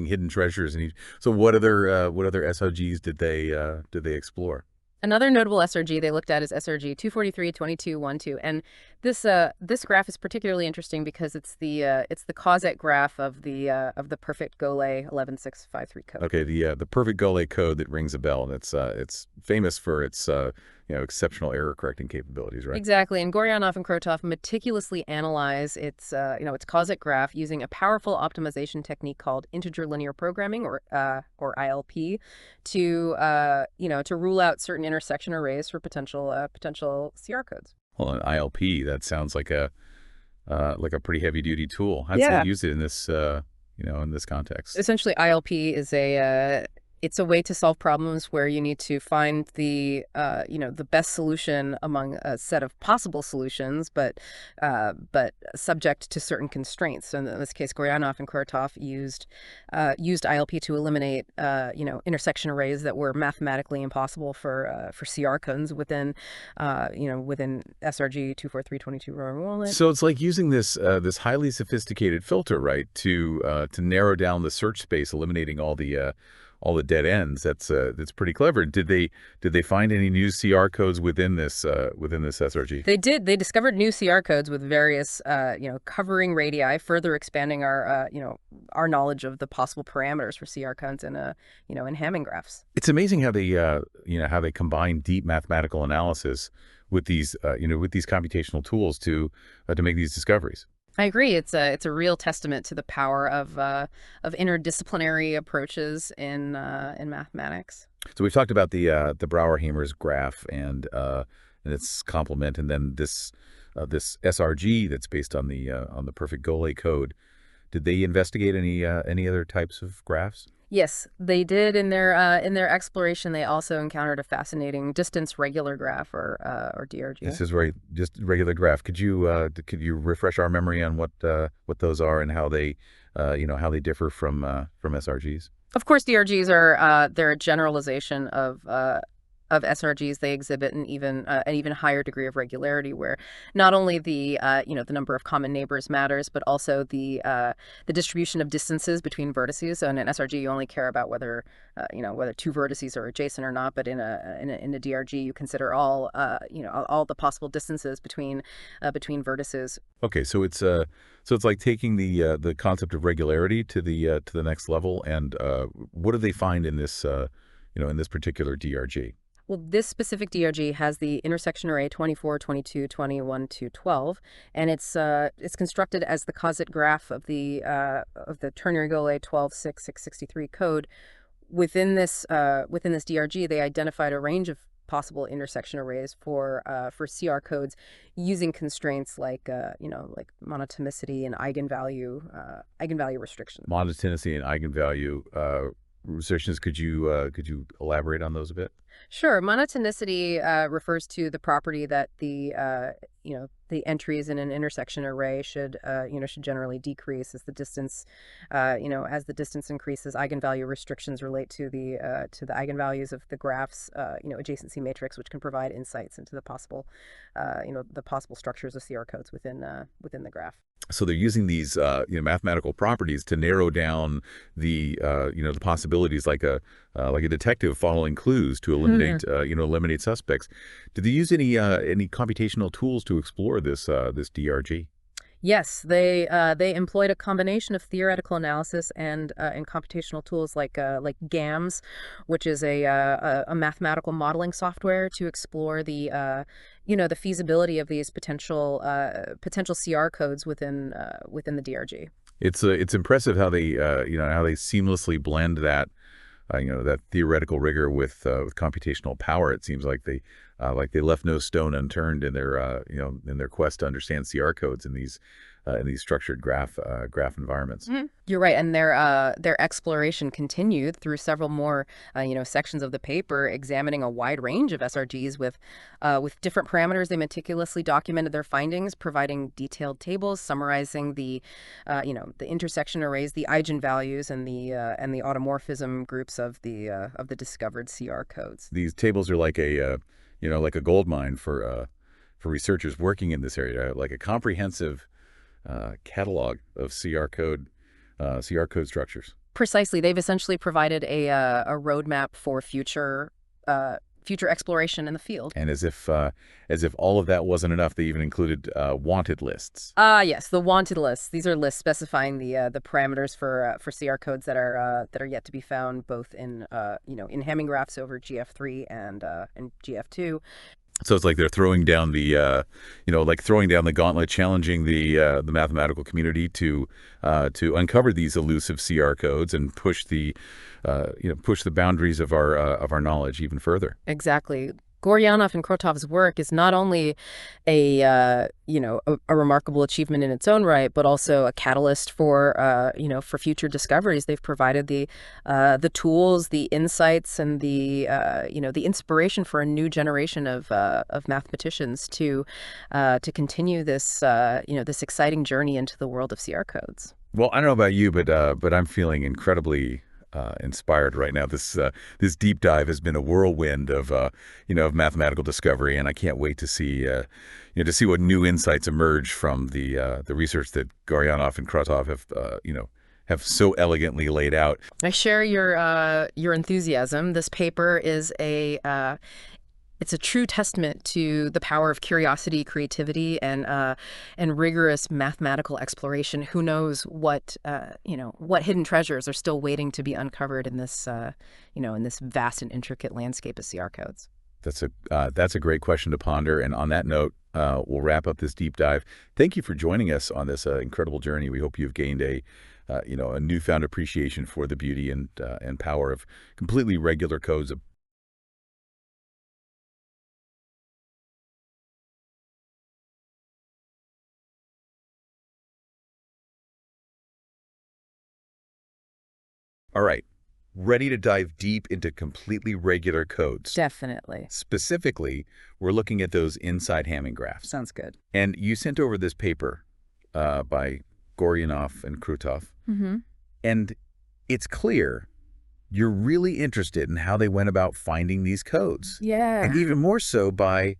hidden treasures in each. So what other SRGs did they explore? Another notable SRG they looked at is SRG 243-2212, and this graph is particularly interesting because it's the Coset graph of the perfect Golay 11653 code. Okay, the perfect Golay code that rings a bell, and it's famous for its exceptional error correcting capabilities, right? Exactly, and Goryanov and Krotov meticulously analyze its Coset graph using a powerful optimization technique called integer linear programming, or ILP, to rule out certain intersection arrays for potential CR codes. Well, an ILP, that sounds like a pretty heavy duty tool. How do Yeah. they use it in this in this context? Essentially, ILP is it's a way to solve problems where you need to find the best solution among a set of possible solutions, but subject to certain constraints. So in this case, Goryanov and Krotov used ILP to eliminate intersection arrays that were mathematically impossible for CR codes within SRG 243-22. So it's like using this highly sophisticated filter, right, to narrow down the search space, eliminating all the dead ends. That's pretty clever. Did they find any new CR codes within this SRG? They did. They discovered new CR codes with various covering radii, further expanding our knowledge of the possible parameters for CR codes in Hamming graphs. It's amazing how they combine deep mathematical analysis with these computational tools to make these discoveries. I agree. It's a real testament to the power of interdisciplinary approaches in mathematics. So we've talked about the Brouwer-Hammers graph and its complement, and then this SRG that's based on the perfect Golay code. Did they investigate any other types of graphs? Yes, they did. In their exploration, they also encountered a fascinating distance regular graph, or DRG. This is just regular graph. Could you refresh our memory on what those are and how they differ from SRGs? Of course, DRGs are they're a generalization of SRGs. They exhibit an even higher degree of regularity, where not only the number of common neighbors matters, but also the distribution of distances between vertices. So in an SRG, you only care about whether two vertices are adjacent or not. But in a DRG, you consider all the possible distances between vertices. Okay, so it's like taking the concept of regularity to the next level. And what do they find in this in this particular DRG? Well, this specific DRG has the intersection array 24, 22, 21 to 12, and it's constructed as the composite graph of the ternary Golay 12.6.663 code. Within this DRG, they identified a range of possible intersection arrays for CR codes using constraints like like monotomicity and eigenvalue restrictions. Monotonicity and eigenvalue restrictions. Could you elaborate on those a bit? Sure. Monotonicity refers to the property that the entries in an intersection array should generally decrease as the distance, as the distance increases. Eigenvalue restrictions relate to the eigenvalues of the graph's, adjacency matrix, which can provide insights into the possible, the possible structures of CR codes within the graph. So they're using these mathematical properties to narrow down the possibilities, like a detective following clues to eliminate suspects. Did they use any computational tools to explore this DRG? Yes, they employed a combination of theoretical analysis and computational tools like GAMS, which is a mathematical modeling software to explore the feasibility of these potential CR codes within the DRG. It's impressive how they seamlessly blend that theoretical rigor with computational power. It seems like they left no stone unturned in their quest to understand CR codes in these structured graph environments. Mhm. You're right, and their exploration continued through several more sections of the paper, examining a wide range of SRGs with different parameters. They meticulously documented their findings, providing detailed tables summarizing the intersection arrays, the eigenvalues, and the automorphism groups of the discovered CR codes. These tables are like a gold mine for researchers working in this area, like a comprehensive catalog of CR code structures. Precisely, they've essentially provided a roadmap for future exploration in the field. And as if all of that wasn't enough, they even included wanted lists. Yes, the wanted lists. These are lists specifying the parameters for CR codes that are yet to be found, both in in Hamming graphs over GF3 and GF2. So it's like they're throwing down the gauntlet, challenging the mathematical community to uncover these elusive CR codes and push the boundaries of our knowledge even further. Exactly. Goryanov and Krotov's work is not only a remarkable achievement in its own right, but also a catalyst for future discoveries. They've provided the tools, the insights, and the inspiration for a new generation of mathematicians to continue this this exciting journey into the world of CR codes. Well, I don't know about you, but I'm feeling incredibly inspired right now. This deep dive has been a whirlwind of mathematical discovery, and I can't wait to see what new insights emerge from the research that Goryanov and Krotov have so elegantly laid out. I share your enthusiasm. This paper is it's a true testament to the power of curiosity, creativity, and rigorous mathematical exploration. Who knows what hidden treasures are still waiting to be uncovered in this in this vast and intricate landscape of CR codes. That's a great question to ponder. And on that note, we'll wrap up this deep dive. Thank you for joining us on this incredible journey. We hope you've gained a newfound appreciation for the beauty and power of completely regular codes. All right, ready to dive deep into completely regular codes. Definitely. Specifically, we're looking at those inside Hamming graphs. Sounds good. And you sent over this paper by Goryanov and Krutov. Mm-hmm. And it's clear you're really interested in how they went about finding these codes. Yeah. And even more so by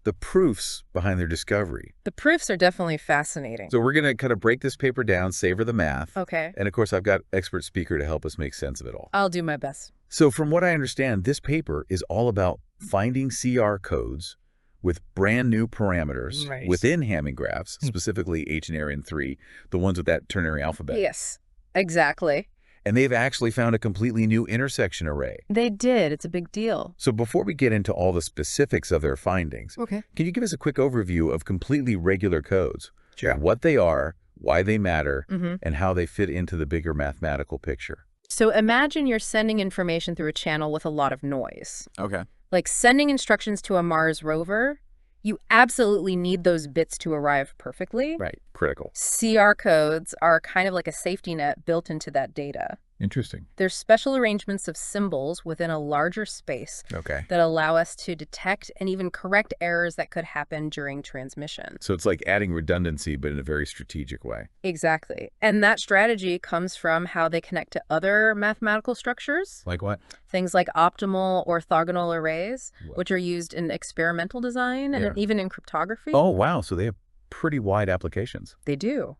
the proofs behind their discovery. The proofs are definitely fascinating. So we're going to kind of break this paper down, savor the math. Okay. And of course, I've got expert speaker to help us make sense of it all. I'll do my best. So from what I understand, this paper is all about finding CR codes with brand new parameters within Hamming graphs, specifically H and R and 3, the ones with that ternary alphabet. Yes, exactly. And they've actually found a completely new intersection array. They did. It's a big deal. So before we get into all the specifics of their findings, Okay. can you give us a quick overview of completely regular codes? Sure. What they are, why they matter, Mm-hmm. and how they fit into the bigger mathematical picture. So imagine you're sending information through a channel with a lot of noise. Okay. Like sending instructions to a Mars rover, you absolutely need those bits to arrive perfectly. Right. Critical. CR codes are kind of like a safety net built into that data. Interesting. They're special arrangements of symbols within a larger space Okay. that allow us to detect and even correct errors that could happen during transmission. So it's like adding redundancy, but in a very strategic way. Exactly. And that strategy comes from how they connect to other mathematical structures, Like what? things like optimal orthogonal arrays, What? which are used in experimental design Yeah. and even in cryptography. Oh, wow. So they have pretty wide applications. They do.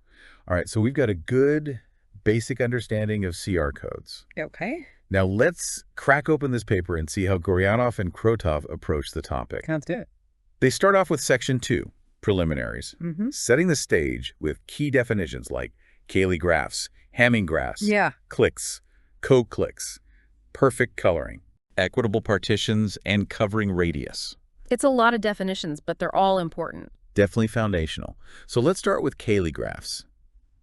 All right. So we've got a good basic understanding of CR codes. Okay. Now let's crack open this paper and see how Goryanov and Krotov approach the topic. Sounds good. They start off with section 2, preliminaries, Mm-hmm. setting the stage with key definitions like Cayley graphs, Hamming graphs, Yeah. clicks, code clicks, perfect coloring, equitable partitions, and covering radius. It's a lot of definitions, but they're all important. Definitely foundational. So let's start with Cayley graphs.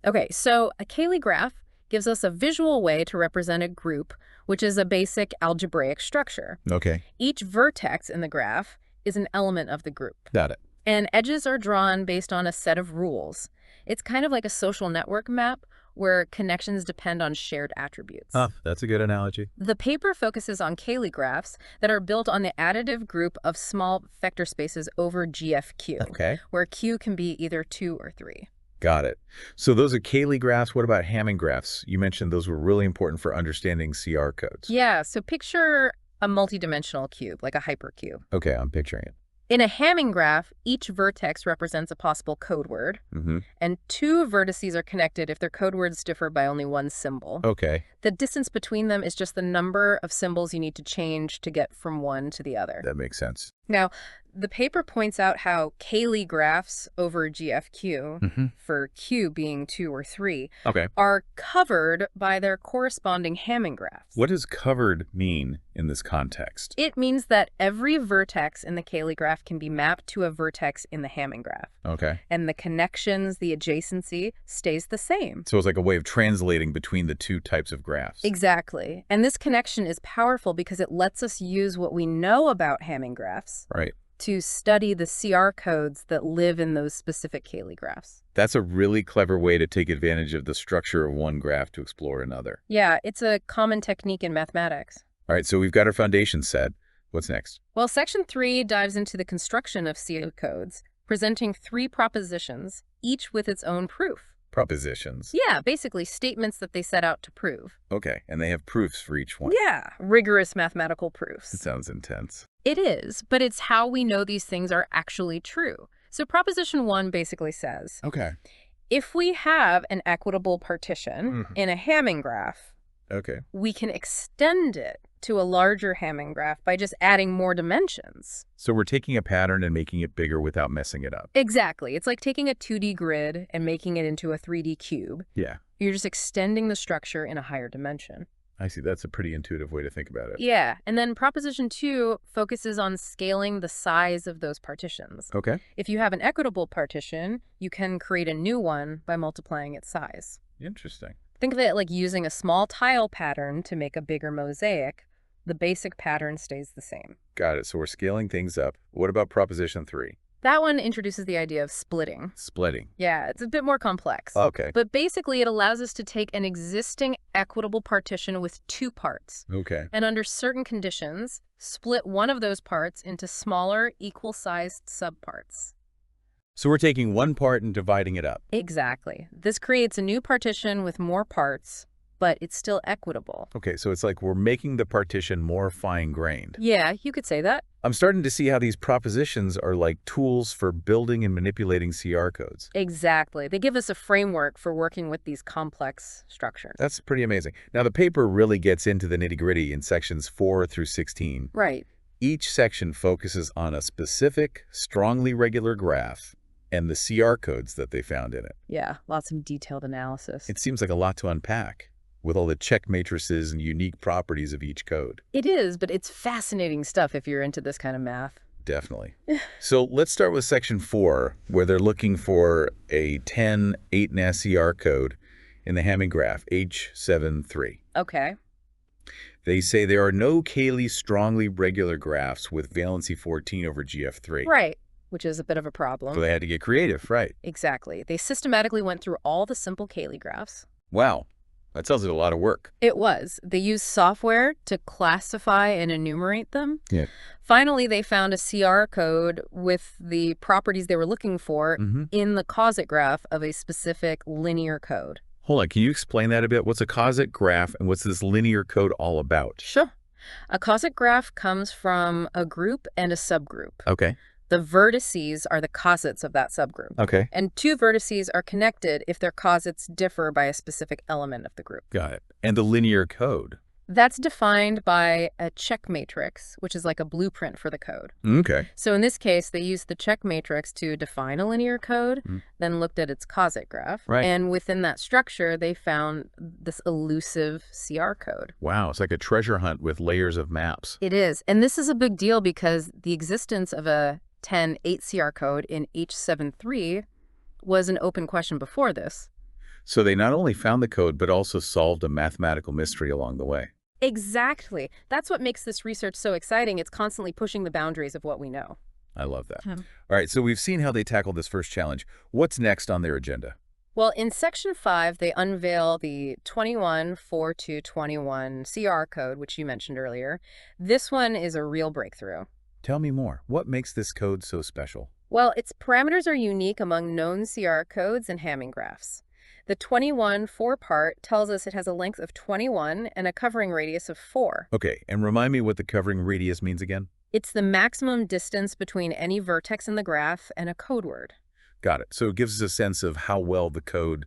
Okay, so a Cayley graph gives us a visual way to represent a group, which is a basic algebraic structure. Okay, Each vertex in the graph is an element of the group, got it. and edges are drawn based on a set of rules. It's kind of like a social network map where connections depend on shared attributes. That's a good analogy. The paper focuses on Cayley graphs that are built on the additive group of small vector spaces over GFQ, Okay, where Q can be either 2 or 3. got it. So those are Cayley graphs. What about Hamming graphs? You mentioned those were really important for understanding CR codes. Yeah, so picture a multidimensional cube, like a hypercube. Okay, I'm picturing it. In a Hamming graph, each vertex represents a possible code word, Mm-hmm. and 2 vertices are connected if their code words differ by only 1 symbol. Okay, The distance between them is just the number of symbols you need to change to get from one to the other. that makes sense. Now, the paper points out how Cayley graphs over GFQ, Mm-hmm. for Q being 2 or 3, Okay. are covered by their corresponding Hamming graphs. What does covered mean in this context? It means that every vertex in the Cayley graph can be mapped to a vertex in the Hamming graph. Okay. And the connections, the adjacency, stays the same. So it's like a way of translating between the two types of graphs. Exactly. And this connection is powerful because it lets us use what we know about Hamming graphs Right. to study the CR codes that live in those specific Cayley graphs. That's a really clever way to take advantage of the structure of one graph to explore another. Yeah, it's a common technique in mathematics. All right, so we've got our foundation set. What's next? Well, section 3 dives into the construction of CR codes, presenting 3 propositions, each with its own proof. Propositions. Yeah, basically statements that they set out to prove. Okay, and they have proofs for each one. Yeah, rigorous mathematical It proofs. sounds intense. It is, but it's how we know these things are actually true. So Proposition 1 basically says, Okay. if we have an equitable partition Mhm. in a Hamming graph, Okay. we can extend it to a larger Hamming graph by just adding more dimensions. So we're taking a pattern and making it bigger without messing it up. Exactly. It's like taking a 2D grid and making it into a 3D cube. Yeah, You're just extending the structure in a higher dimension. I see. That's a pretty intuitive way to think about it. Yeah, and then Proposition 2 focuses on scaling the size of those partitions. Okay. If you have an equitable partition, you can create a new one by multiplying its size. Interesting. Think of it like using a small tile pattern to make a bigger mosaic. The basic pattern stays the same. Got it. So we're scaling things up. What about Proposition 3? That one introduces the idea of splitting. Splitting. Yeah, it's a bit more complex. Okay. But basically, it allows us to take an existing equitable partition with 2 parts, Okay. and under certain conditions, split one of those parts into smaller, equal-sized subparts. So we're taking one part and dividing it up. Exactly. This creates a new partition with more parts, but it's still equitable. Okay, so it's like we're making the partition more fine-grained. Yeah, you could say that. I'm starting to see how these propositions are like tools for building and manipulating CR codes. Exactly. They give us a framework for working with these complex structures. That's pretty amazing. Now, the paper really gets into the nitty-gritty in sections 4 through 16. Right. Each section focuses on a specific, strongly regular graph and the CR codes that they found in it. Yeah, lots of detailed analysis. It seems like a lot to unpack. with all the check matrices and unique properties of each code. It is, but it's fascinating stuff if you're into this kind of math. Definitely. So let's start with section 4, where they're looking for a 10 8NAS CR code in the Hamming graph, H73. Okay. They say there are no Cayley strongly regular graphs with valency 14 over GF3. Right, which is a bit of a problem. So they had to get creative, right? Exactly. They systematically went through all the simple Cayley graphs. Wow. That sounds like a lot of work. It was. They used software to classify and enumerate them. Yeah. Finally, they found a CR code with the properties they were looking for in the Coset graph of a specific linear code. Hold on, can you explain that a bit? What's a Coset graph and what's this linear code all about? Sure. A Coset graph comes from a group and a subgroup. Okay. The vertices are the cosets of that subgroup. Okay. And two vertices are connected if their cosets differ by a specific element of the group. Got it. And the linear code? That's defined by a check matrix, which is like a blueprint for the code. Okay. So in this case, they used the check matrix to define a linear code, then looked at its Coset graph. Right. And within that structure, they found this elusive CR code. Wow, it's like a treasure hunt with layers of maps. It is. And this is a big deal because the existence of a 10.8 CR code in H73 was an open question before this. So they not only found the code, but also solved a mathematical mystery along the way. Exactly. That's what makes this research so exciting. It's constantly pushing the boundaries of what we know. I love that. All right, so we've seen how they tackled this first challenge. What's next on their agenda? Well, in Section 5, they unveil the 214221 CR code, which you mentioned earlier. This one is a real breakthrough. Tell me more. What makes this code so special? Well, its parameters are unique among known CR codes and Hamming graphs. The 21 4-part tells us it has a length of 21 and a covering radius of 4. Okay, and remind me what the covering radius means again? It's the maximum distance between any vertex in the graph and a code word. Got it. So it gives us a sense of how well the code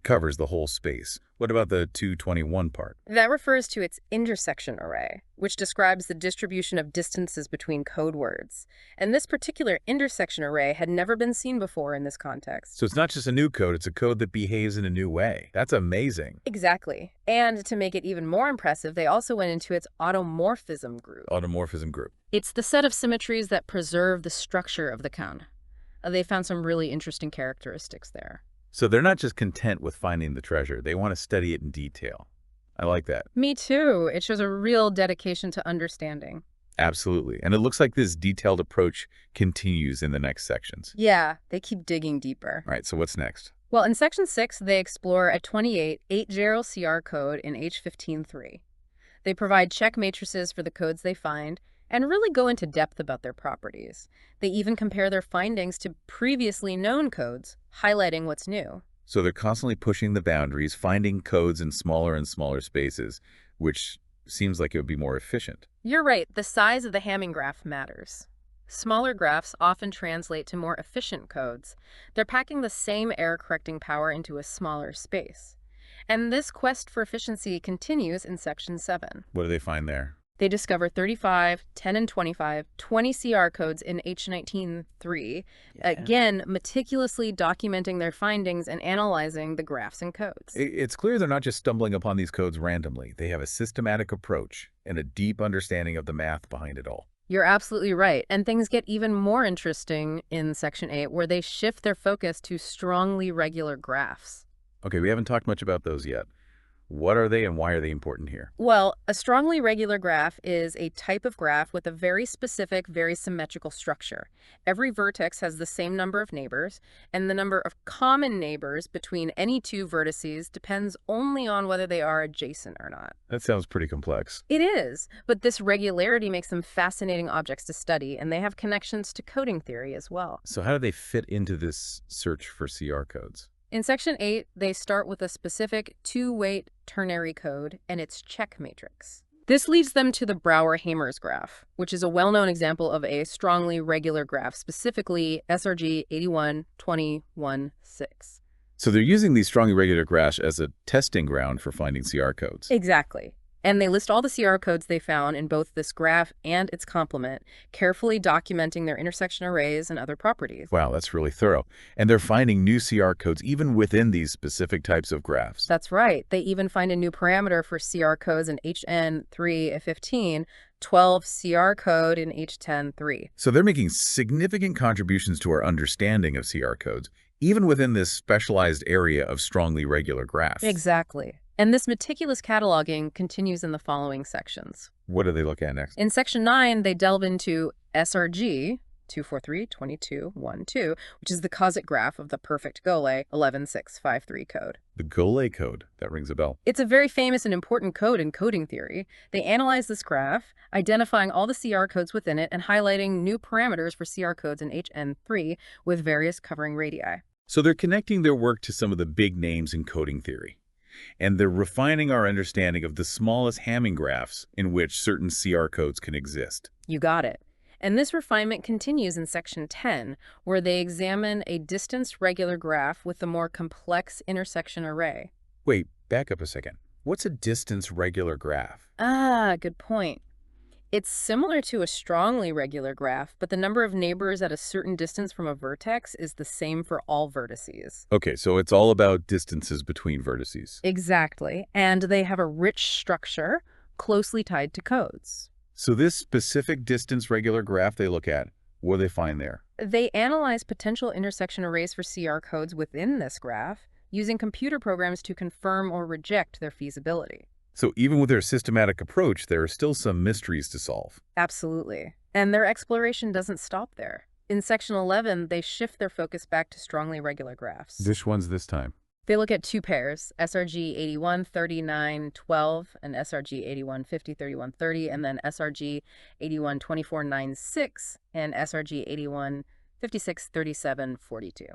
covers the whole space. What about the 221 part? That refers to its intersection array, which describes the distribution of distances between code words. And this particular intersection array had never been seen before in this context. So it's not just a new code, it's a code that behaves in a new way. That's amazing. Exactly. And to make it even more impressive, they also went into its automorphism group. Automorphism group. It's the set of symmetries that preserve the structure of the cone. They found some really interesting characteristics there. So they're not just content with finding the treasure. They want to study it in detail. I like that. Me too. It shows a real dedication to understanding. Absolutely. And it looks like this detailed approach continues in the next sections. Yeah, they keep digging deeper. All right, so what's next? Well, in Section 6, they explore a 28 CR code in H15.3. They provide check matrices for the codes they find and really go into depth about their properties. They even compare their findings to previously known codes, highlighting what's new. So they're constantly pushing the boundaries, finding codes in smaller and smaller spaces, which seems like it would be more efficient. You're right, the size of the Hamming graph matters. Smaller graphs often translate to more efficient codes. They're packing the same error-correcting power into a smaller space. And this quest for efficiency continues in Section 7. What do they find there? They discover 35, 10 and 25, 20 CR codes in H19.3, again, meticulously documenting their findings and analyzing the graphs and codes. It's clear they're not just stumbling upon these codes randomly. They have a systematic approach and a deep understanding of the math behind it all. You're absolutely right. And things get even more interesting in Section 8, where they shift their focus to strongly regular graphs. Okay, we haven't talked much about those yet. What are they and why are they important here? Well, a strongly regular graph is a type of graph with a very specific, very symmetrical structure. Every vertex has the same number of neighbors, and the number of common neighbors between any two vertices depends only on whether they are adjacent or not. That sounds pretty complex. It is, but this regularity makes them fascinating objects to study, and they have connections to coding theory as well. So how do they fit into this search for CR codes? In Section 8, they start with a specific two-weight ternary code and its check matrix. This leads them to the Brouwer-Hamers graph, which is a well-known example of a strongly regular graph, specifically SRG 81216. So they're using these strongly regular graphs as a testing ground for finding CR codes. Exactly. And they list all the CR codes they found in both this graph and its complement, carefully documenting their intersection arrays and other properties. Wow, that's really thorough. And they're finding new CR codes even within these specific types of graphs. That's right. They even find a new parameter for CR codes in HN3 of 15, 12 CR code in H10.3. So they're making significant contributions to our understanding of CR codes, even within this specialized area of strongly regular graphs. Exactly. And this meticulous cataloging continues in the following sections. What do they look at next? In Section 9, they delve into SRG 243.22.12, which is the Coset graph of the perfect Golay 11653 code. The Golay code. That rings a bell. It's a very famous and important code in coding theory. They analyze this graph, identifying all the CR codes within it and highlighting new parameters for CR codes in HN3 with various covering radii. So they're connecting their work to some of the big names in coding theory. And they're refining our understanding of the smallest Hamming graphs in which certain CR codes can exist. You got it. And this refinement continues in Section 10, where they examine a distance regular graph with a more complex intersection array. Wait, back up a second. What's a distance regular graph? Good point. It's similar to a strongly regular graph, but the number of neighbors at a certain distance from a vertex is the same for all vertices. Okay, so it's all about distances between vertices. Exactly. And they have a rich structure closely tied to codes. So this specific distance regular graph they look at, what do they find there? They analyze potential intersection arrays for CR codes within this graph, using computer programs to confirm or reject their feasibility. So even with their systematic approach, there are still some mysteries to solve. Absolutely. And their exploration doesn't stop there. In Section 11, they shift their focus back to strongly regular graphs. Which ones this time? They look at two pairs, SRG 813912 and SRG 81503130, and then SRG 812496 and SRG 81563742.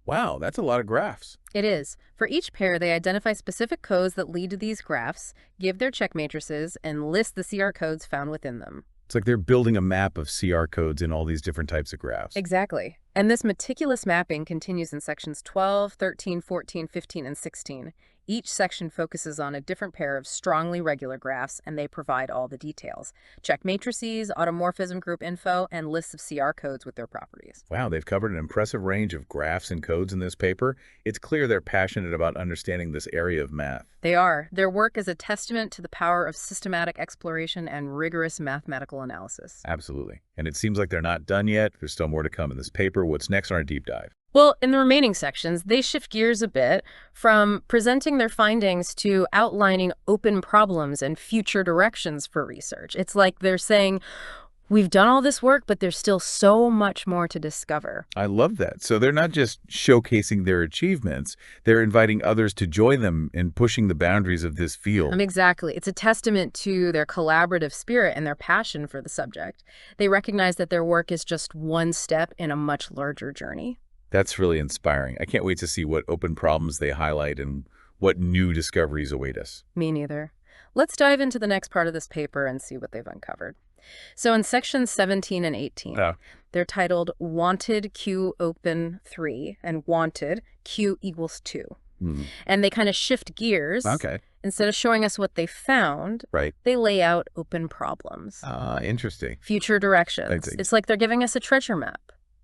Wow, that's a lot of graphs. It is. For each pair, they identify specific codes that lead to these graphs, give their check matrices, and list the CR codes found within them. It's like they're building a map of CR codes in all these different types of graphs. Exactly. And this meticulous mapping continues in sections 12, 13, 14, 15, and 16. Each section focuses on a different pair of strongly regular graphs, and they provide all the details. Check matrices, automorphism group info, and lists of CR codes with their properties. Wow, they've covered an impressive range of graphs and codes in this paper. It's clear they're passionate about understanding this area of math. They are. Their work is a testament to the power of systematic exploration and rigorous mathematical analysis. Absolutely. And it seems like they're not done yet. There's still more to come in this paper. What's next on our deep dive? Well, in the remaining sections, they shift gears a bit from presenting their findings to outlining open problems and future directions for research. It's like they're saying, we've done all this work, but there's still so much more to discover. I love that. So they're not just showcasing their achievements, they're inviting others to join them in pushing the boundaries of this field. Exactly. It's a testament to their collaborative spirit and their passion for the subject. They recognize that their work is just one step in a much larger journey. That's really inspiring. I can't wait to see what open problems they highlight and what new discoveries await us. Me neither. Let's dive into the next part of this paper and see what they've uncovered. So in sections 17 and 18, they're titled Wanted Q Open 3 and Wanted Q equals 2. And they kind of shift gears. Okay. Instead of showing us what they found, they lay out open problems. Interesting. Future directions. It's like they're giving us a treasure map,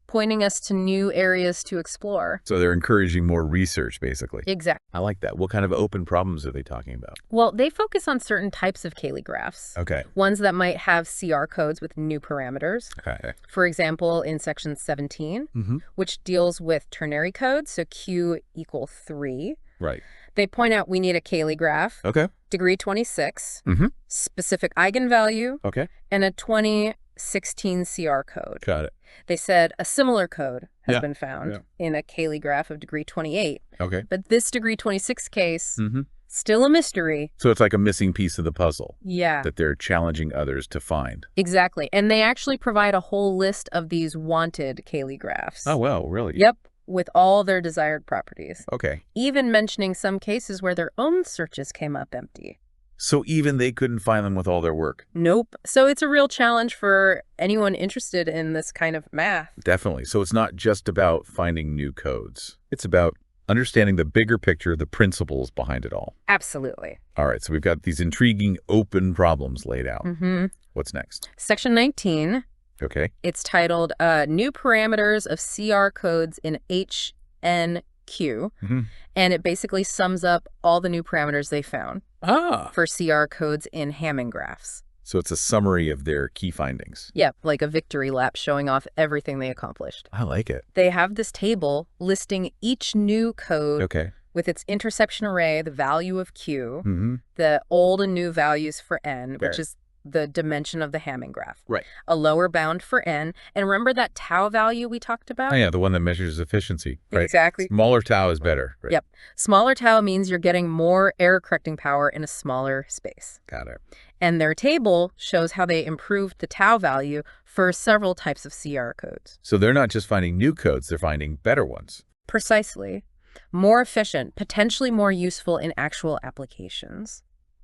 pointing us to new areas to explore. So they're encouraging more research, basically. Exactly. I like that. What kind of open problems are they talking about? Well, they focus on certain types of Cayley graphs. Okay. Ones that might have CR codes with new parameters. Okay. For example, in section 17, which deals with ternary codes, so Q equal 3. Right. They point out we need a Cayley graph. Okay. Degree 26. Specific eigenvalue. Okay. And a 2016 CR code. Got it. They said a similar code has been found in a Cayley graph of degree 28. Okay. But this degree 26 case, still a mystery. So it's like a missing piece of the puzzle. Yeah. That they're challenging others to find. Exactly. And they actually provide a whole list of these wanted Cayley graphs. Oh, well, really? Yep. With all their desired properties. Okay. Even mentioning some cases where their own searches came up empty. So even they couldn't find them with all their work? Nope. So it's a real challenge for anyone interested in this kind of math. Definitely. So it's not just about finding new codes. It's about understanding the bigger picture, the principles behind it all. Absolutely. All right, so we've got these intriguing open problems laid out. Mm-hmm. What's next? Section 19. Okay. It's titled New Parameters of CR Codes in HNQ. Mm-hmm. And it basically sums up all the new parameters they found for CR codes in Hamming graphs. So it's a summary of their key findings. Yep, like a victory lap showing off everything they accomplished. I like it. They have this table listing each new code with its intersection array, the value of Q, the old and new values for N, which is the dimension of the Hamming graph. Right. A lower bound for N. And remember that tau value we talked about? Oh, yeah, the one that measures efficiency. Right? Exactly. Smaller tau is better. Right? Yep. Smaller tau means you're getting more error correcting power in a smaller space. Got it. And their table shows how they improved the tau value for several types of CR codes. So they're not just finding new codes, they're finding better ones. Precisely. More efficient, potentially more useful in actual applications.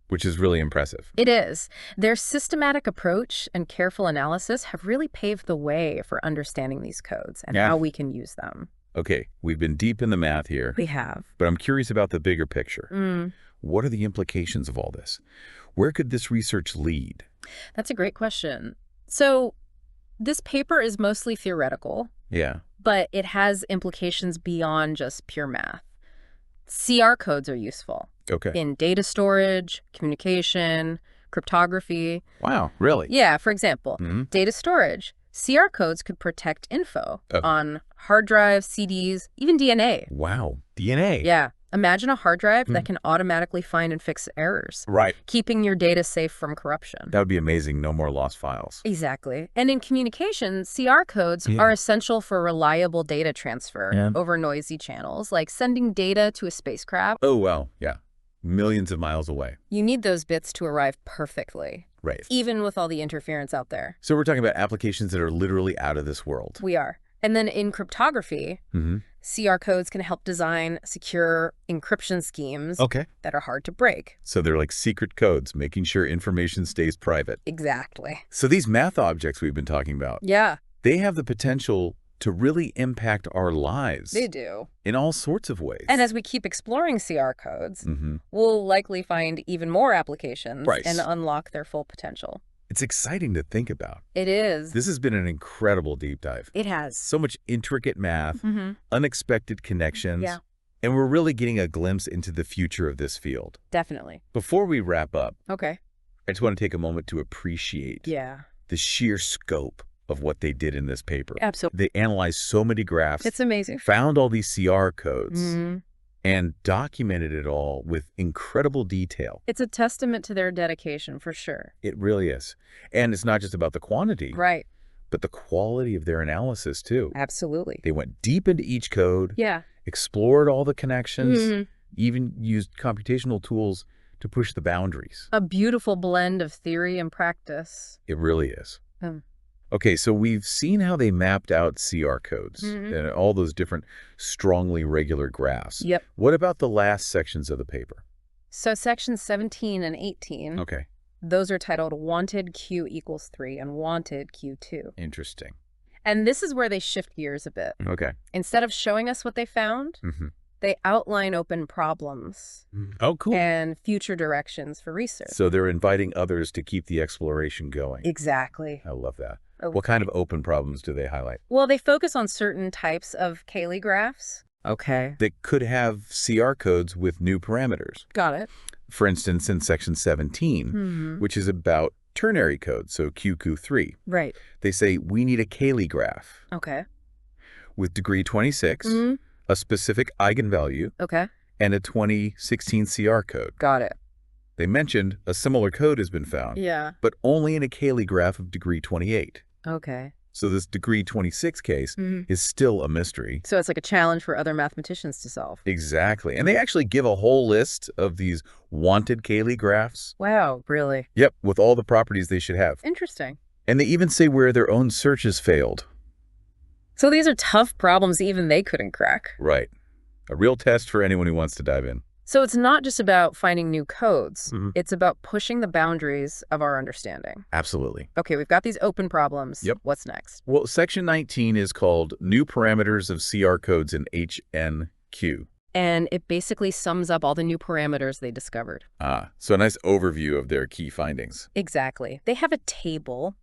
Which is really impressive. It is. Their systematic approach and careful analysis have really paved the way for understanding these codes and how we can use them. Okay, we've been deep in the math here. We have. But I'm curious about the bigger picture. What are the implications of all this? Where could this research lead? That's a great question. So this paper is mostly theoretical. Yeah. But it has implications beyond just pure math. CR codes are useful. Okay. In data storage, communication, cryptography. Wow, really? Yeah, for example, data storage. CR codes could protect info on hard drives, CDs, even DNA. Wow, DNA. Yeah. Imagine a hard drive that can automatically find and fix errors. Right. Keeping your data safe from corruption. That would be amazing. No more lost files. Exactly. And in communication, CR codes are essential for reliable data transfer over noisy channels, like sending data to a spacecraft. Oh, wow. Yeah. Millions of miles away. You need those bits to arrive perfectly. Right. Even with all the interference out there. So we're talking about applications that are literally out of this world. We are. And then in cryptography, CR codes can help design secure encryption schemes that are hard to break. So they're like secret codes, making sure information stays private. Exactly. So these math objects we've been talking about, they have the potential to really impact our lives. They do. In all sorts of ways. And as we keep exploring CR codes, we'll likely find even more applications and unlock their full potential. It's exciting to think about. It is. This has been an incredible deep dive. It has. So much intricate math, unexpected connections, and we're really getting a glimpse into the future of this field. Definitely. Before we wrap up, I just want to take a moment to appreciate the sheer scope of what they did in this paper. Absolutely. They analyzed so many graphs. It's amazing. Found all these CR codes. And documented it all with incredible detail. It's a testament to their dedication, for sure. It really is. And it's not just about the quantity. Right. But the quality of their analysis, too. Absolutely. They went deep into each code. Yeah. Explored all the connections. Even used computational tools to push the boundaries. A beautiful blend of theory and practice. It really is. Okay, so we've seen how they mapped out CR codes and all those different strongly regular graphs. Yep. What about the last sections of the paper? So sections 17 and 18, those are titled Wanted Q equals 3 and Wanted Q2. Interesting. And this is where they shift gears a bit. Okay. Instead of showing us what they found, they outline open problems. Oh, cool. And future directions for research. So they're inviting others to keep the exploration going. Exactly. I love that. What kind of open problems do they highlight? Well, they focus on certain types of Cayley graphs. Okay. That could have CR codes with new parameters. Got it. For instance, in section 17, which is about ternary codes, so QQ3. Right. They say we need a Cayley graph. Okay. With degree 26, a specific eigenvalue, and a 2016 CR code. Got it. They mentioned a similar code has been found, but only in a Cayley graph of degree 28. Okay. So this degree 26 case is still a mystery. So it's like a challenge for other mathematicians to solve. Exactly. And they actually give a whole list of these wanted Cayley graphs. Wow, really? Yep, with all the properties they should have. Interesting. And they even say where their own searches failed. So these are tough problems even they couldn't crack. Right. A real test for anyone who wants to dive in. So it's not just about finding new codes. It's about pushing the boundaries of our understanding. Absolutely. Okay, we've got these open problems. Yep. What's next? Well, section 19 is called New Parameters of CR Codes in HNQ. And it basically sums up all the new parameters they discovered. So a nice overview of their key findings. Exactly. They have a table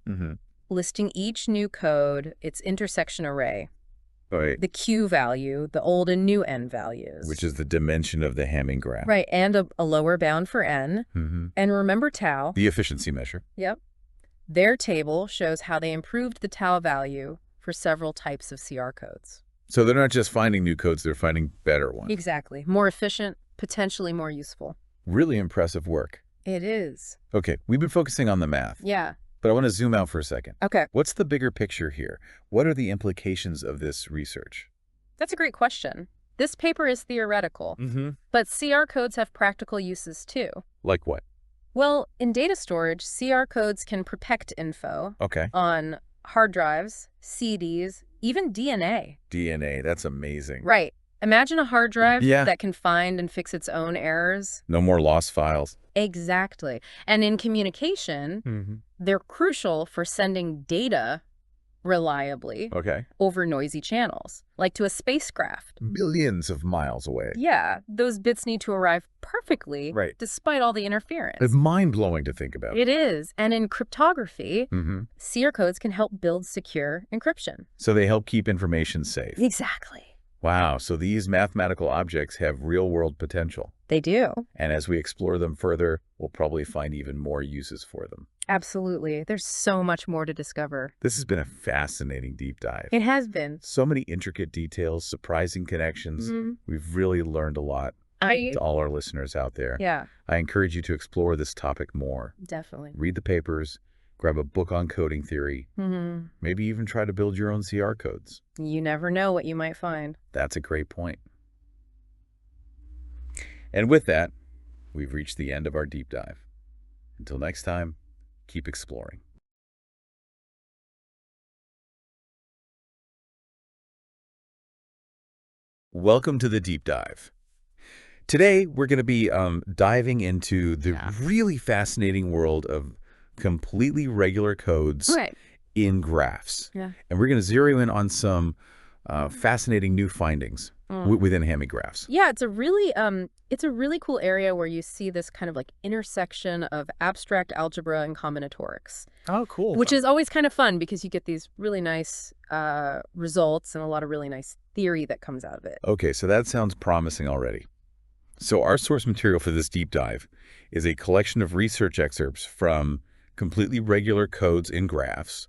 listing each new code, its intersection array, Right. the Q value, the old and new N values. Which is the dimension of the Hamming graph. Right, and a lower bound for N. And remember tau. The efficiency measure. Yep. Their table shows how they improved the tau value for several types of CR codes. So they're not just finding new codes, they're finding better ones. Exactly. More efficient, potentially more useful. Really impressive work. It is. Okay, we've been focusing on the math. Yeah. But I want to zoom out for a second. Okay. What's the bigger picture here? What are the implications of this research? That's a great question. This paper is theoretical, but CR codes have practical uses too. Like what? Well, in data storage, CR codes can protect info on hard drives, CDs, even DNA. DNA, that's amazing. Right. Imagine a hard drive that can find and fix its own errors. No more lost files. Exactly. And in communication, they're crucial for sending data reliably over noisy channels, like to a spacecraft. Millions of miles away. Yeah, those bits need to arrive perfectly despite all the interference. It's mind-blowing to think about. It is. And in cryptography, CR codes can help build secure encryption. So they help keep information safe. Exactly. Wow, so these mathematical objects have real-world potential. They do. And as we explore them further, we'll probably find even more uses for them. Absolutely. There's so much more to discover. This has been a fascinating deep dive. It has been. So many intricate details, surprising connections. We've really learned a lot. To all our listeners out there. Yeah. I encourage you to explore this topic more. Definitely. Read the papers, grab a book on coding theory, maybe even try to build your own CR codes. You never know what you might find. That's a great point. And with that, we've reached the end of our deep dive. Until next time, keep exploring. Welcome to the deep dive. Today, we're going to be diving into the really fascinating world of completely regular codes in graphs. And we're going to zero in on some fascinating new findings within Hamming graphs. Yeah, it's a really cool area where you see this kind of like intersection of abstract algebra and combinatorics. Oh, cool. Which is always kind of fun because you get these really nice results and a lot of really nice theory that comes out of it. Okay, so that sounds promising already. So our source material for this deep dive is a collection of research excerpts from completely regular codes in graphs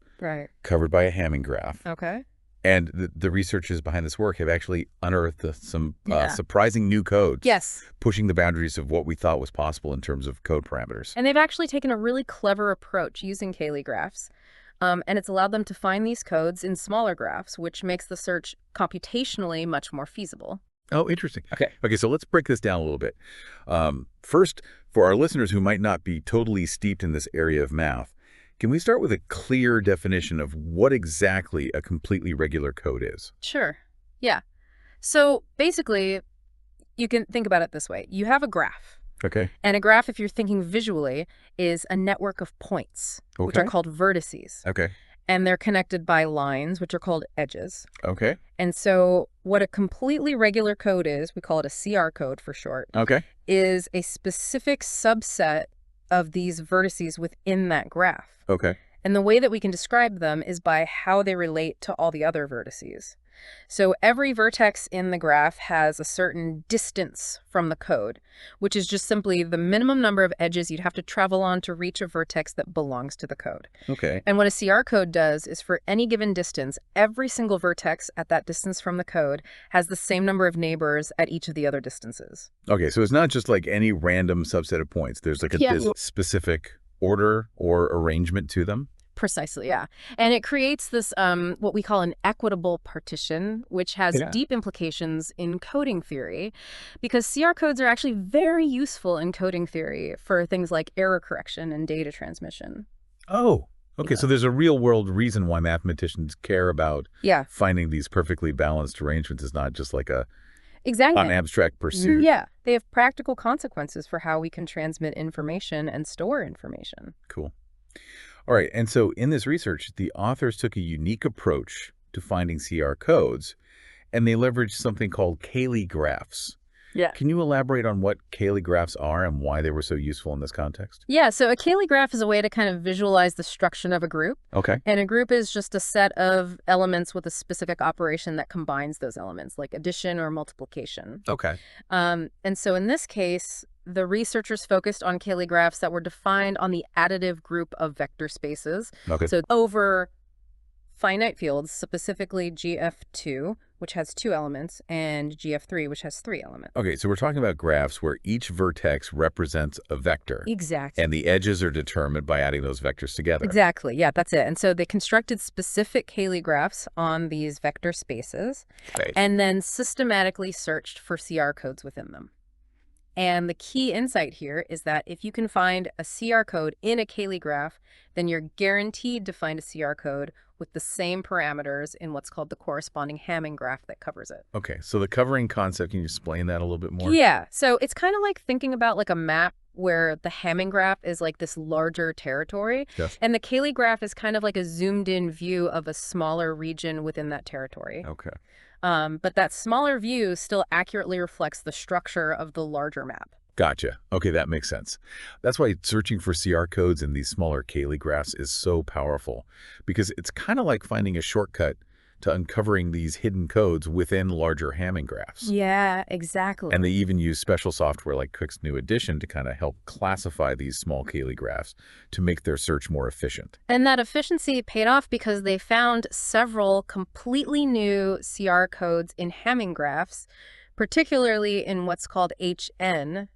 covered by a Hamming graph. Okay. And the researchers behind this work have actually unearthed some surprising new codes. Yes. Pushing the boundaries of what we thought was possible in terms of code parameters. And they've actually taken a really clever approach using Cayley graphs. And it's allowed them to find these codes in smaller graphs, which makes the search computationally much more feasible. Oh, interesting. Okay, so let's break this down a little bit. First, for our listeners who might not be totally steeped in this area of math, can we start with a clear definition of what exactly a completely regular code is? Sure. Yeah. So basically, you can think about it this way. You have a graph. Okay. And a graph, if you're thinking visually, is a network of points, which are called vertices. Okay. And they're connected by lines, which are called edges. Okay. And so what a completely regular code is, we call it a CR code for short, is a specific subset of these vertices within that graph. Okay. And the way that we can describe them is by how they relate to all the other vertices. So every vertex in the graph has a certain distance from the code, which is just simply the minimum number of edges you'd have to travel on to reach a vertex that belongs to the code. Okay. And what a CR code does is for any given distance, every single vertex at that distance from the code has the same number of neighbors at each of the other distances. Okay, so it's not just like any random subset of points. There's like a specific order or arrangement to them? Precisely, yeah. And it creates this, what we call an equitable partition, which has deep implications in coding theory, because CR codes are actually very useful in coding theory for things like error correction and data transmission. Oh, okay. So there's a real world reason why mathematicians care about finding these perfectly balanced arrangements. Is not just like an abstract pursuit. Yeah, they have practical consequences for how we can transmit information and store information. Cool. All right, and so in this research, the authors took a unique approach to finding CR codes, and they leveraged something called Cayley graphs. Yeah. Can you elaborate on what calligraphs are and why they were so useful in this context? Yeah, so a calligraph is a way to kind of visualize the structure of a group. Okay. And a group is just a set of elements with a specific operation that combines those elements, like addition or multiplication. Okay. And so in this case, the researchers focused on calligraphs that were defined on the additive group of vector spaces. Okay. So over finite fields, specifically GF2, which has 2 elements, and GF3, which has 3 elements. Okay, so we're talking about graphs where each vertex represents a vector. Exactly. And the edges are determined by adding those vectors together. Exactly. Yeah, that's it. And so they constructed specific calligraphs on these vector spaces and then systematically searched for CR codes within them. And the key insight here is that if you can find a CR code in a calligraph, then you're guaranteed to find a CR code with the same parameters in what's called the corresponding Hamming graph that covers it. Okay, so the covering concept, can you explain that a little bit more? Yeah, so it's kind of like thinking about like a map where the Hamming graph is like this larger territory, Yes. and the calligraph is kind of like a zoomed-in view of a smaller region within that territory. Okay. But that smaller view still accurately reflects the structure of the larger map. Gotcha. Okay, that makes sense. That's why searching for CR codes in these smaller calligraphs is so powerful, because it's kind of like finding a shortcut to uncovering these hidden codes within larger Hamming graphs. Yeah, exactly. And they even use special software like Quick's New Edition to kind of help classify these small calligraphs to make their search more efficient. And that efficiency paid off because they found several completely new CR codes in Hamming graphs, particularly in what's called HN3,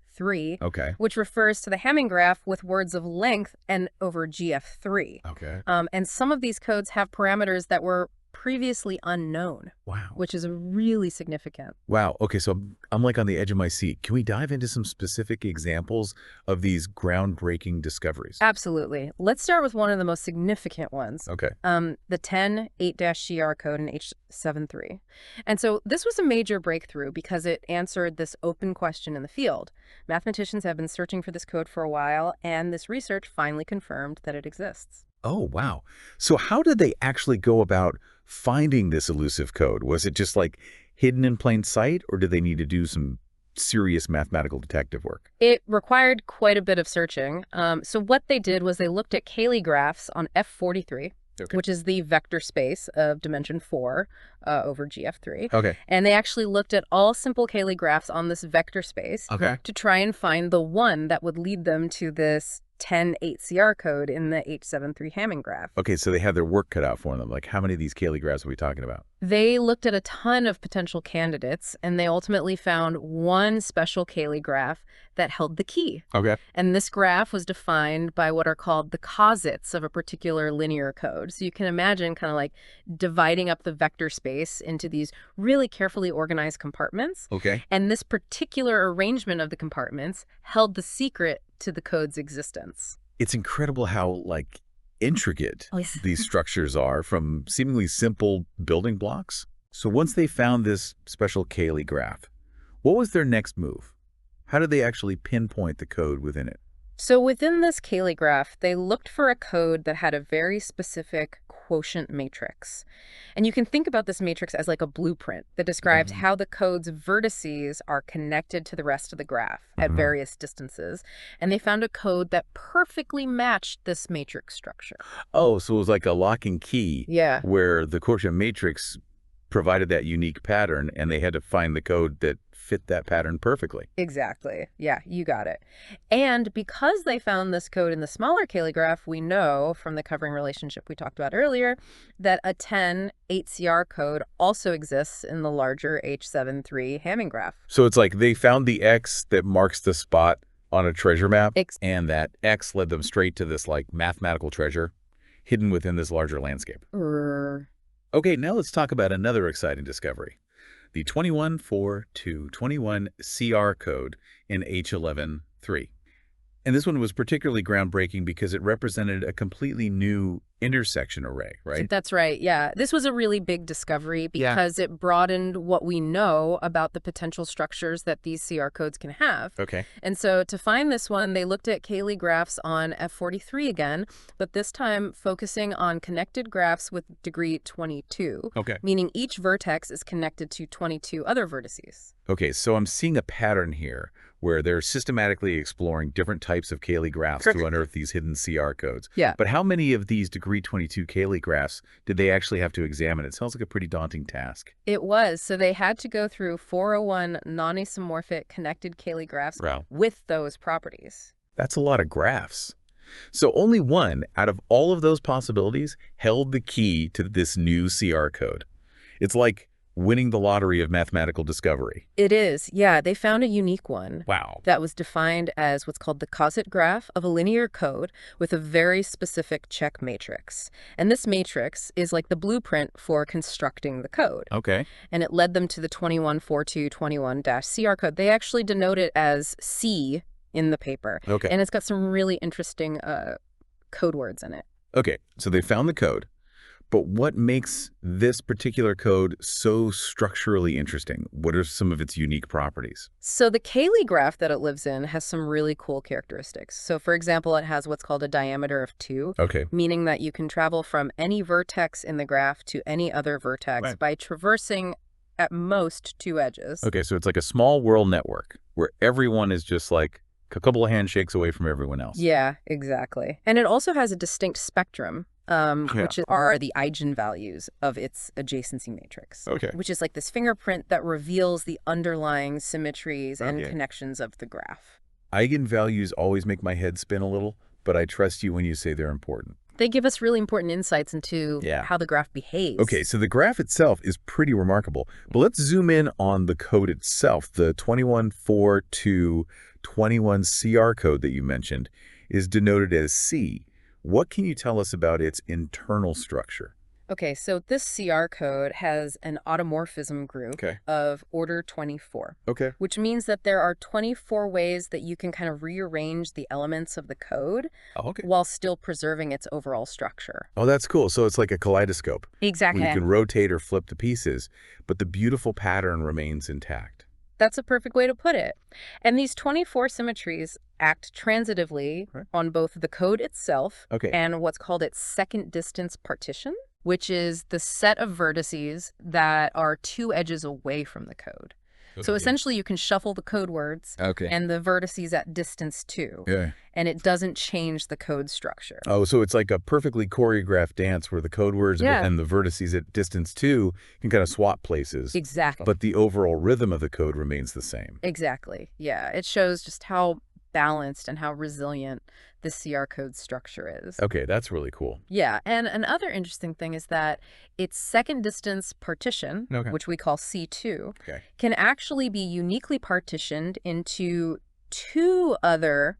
Okay. which refers to the Hamming graph with words of length and over GF3. Okay. And some of these codes have parameters that were previously unknown. Wow. Which is really significant. Wow. Okay, so I'm like on the edge of my seat. Can we dive into some specific examples of these groundbreaking discoveries? Absolutely. Let's start with one of the most significant ones. Okay. The 10-8-CR code in H73. And so this was a major breakthrough because it answered this open question in the field. Mathematicians have been searching for this code for a while, and this research finally confirmed that it exists. Oh, wow. So how did they actually go about finding this elusive code? Was it just like hidden in plain sight, or did they need to do some serious mathematical detective work? It required quite a bit of searching. So what they did was they looked at calligraphs on F43, which is the vector space of dimension 4 over GF3. Okay. And they actually looked at all simple calligraphs on this vector space to try and find the one that would lead them to this 10-8-CR code in the H73 Hamming graph. Okay, so they had their work cut out for them. Like, how many of these calligraphs are we talking about? They looked at a ton of potential candidates, and they ultimately found one special calligraph that held the key. Okay. And this graph was defined by what are called the cosets of a particular linear code. So you can imagine kind of like dividing up the vector space into these really carefully organized compartments. Okay. And this particular arrangement of the compartments held the secret to the code's existence. It's incredible how, like, intricate Oh, yes. these structures are from seemingly simple building blocks. So once they found this special calligraph, what was their next move? How did they actually pinpoint the code within it? So within this calligraph, they looked for a code that had a very specific quotient matrix. And you can think about this matrix as like a blueprint that describes how the code's vertices are connected to the rest of the graph at various distances. And they found a code that perfectly matched this matrix structure. Oh, so it was like a lock and key. Yeah. Where the quotient matrix provided that unique pattern, and they had to find the code that fit that pattern perfectly. Exactly. Yeah, you got it. And because they found this code in the smaller calligraph, we know from the covering relationship we talked about earlier that a 10-8-CR code also exists in the larger H73 Hamming graph. So it's like they found the X that marks the spot on a treasure map, and that X led them straight to this like mathematical treasure hidden within this larger landscape. Okay, now let's talk about another exciting discovery. The 214221 CR code in H11.3. And this one was particularly groundbreaking because it represented a completely new intersection array, right? That's right, yeah. This was a really big discovery Yeah. because it broadened what we know about the potential structures that these CR codes can have. Okay. And so to find this one, they looked at Cayley graphs on F43 again, but this time focusing on connected graphs with degree 22, Okay. meaning each vertex is connected to 22 other vertices. Okay, so I'm seeing a pattern here where they're systematically exploring different types of Cayley graphs to unearth these hidden CR codes. Yeah. But how many of these degree 22 Cayley graphs did they actually have to examine? It sounds like a pretty daunting task. It was. So they had to go through 401 non-isomorphic connected Cayley graphs Wow. with those properties. That's a lot of graphs. So only one out of all of those possibilities held the key to this new CR code. It's like winning the lottery of mathematical discovery. It is. Yeah, they found a unique one. Wow. That was defined as what's called the coset graph of a linear code with a very specific check matrix. And this matrix is like the blueprint for constructing the code. Okay. And it led them to the 214221-CR code. They actually denote it as C in the paper. Okay. And it's got some really interesting code words in it. Okay, so they found the code. But what makes this particular code so structurally interesting? What are some of its unique properties? So the Cayley graph that it lives in has some really cool characteristics. So for example, it has what's called a diameter of 2, Okay. meaning that you can travel from any vertex in the graph to any other vertex Right. by traversing at most 2 edges. Okay, so it's like a small world network where everyone is just like a couple of handshakes away from everyone else. Yeah, exactly. And it also has a distinct spectrum, which are the eigenvalues of its adjacency matrix. Okay. Which is like this fingerprint that reveals the underlying symmetries and Okay. connections of the graph. Eigenvalues always make my head spin a little, but I trust you when you say they're important. They give us really important insights into Yeah. how the graph behaves. Okay, so the graph itself is pretty remarkable, but let's zoom in on the code itself. The 214221 CR code that you mentioned is denoted as C. What can you tell us about its internal structure? Okay, so this CR code has an automorphism group Okay. of order 24, Okay. which means that there are 24 ways that you can kind of rearrange the elements of the code Oh, okay. while still preserving its overall structure. Oh, that's cool. So it's like a kaleidoscope Exactly. where you can rotate or flip the pieces, but the beautiful pattern remains intact. That's a perfect way to put it. And these 24 symmetries act transitively Right. on both the code itself Okay. and what's called its second distance partition, which is the set of vertices that are 2 edges away from the code. So essentially you can shuffle the code words Okay. and the vertices at distance 2, Yeah. and it doesn't change the code structure. Oh, so it's like a perfectly choreographed dance where the code words Yeah. and the vertices at distance 2 can kind of swap places, Exactly. but the overall rhythm of the code remains the same. Exactly. Yeah, it shows just how balanced and how resilient this CR code structure is. Okay, that's really cool. Yeah, and another interesting thing is that its second distance partition, Okay. which we call C2, Okay. can actually be uniquely partitioned into 2 other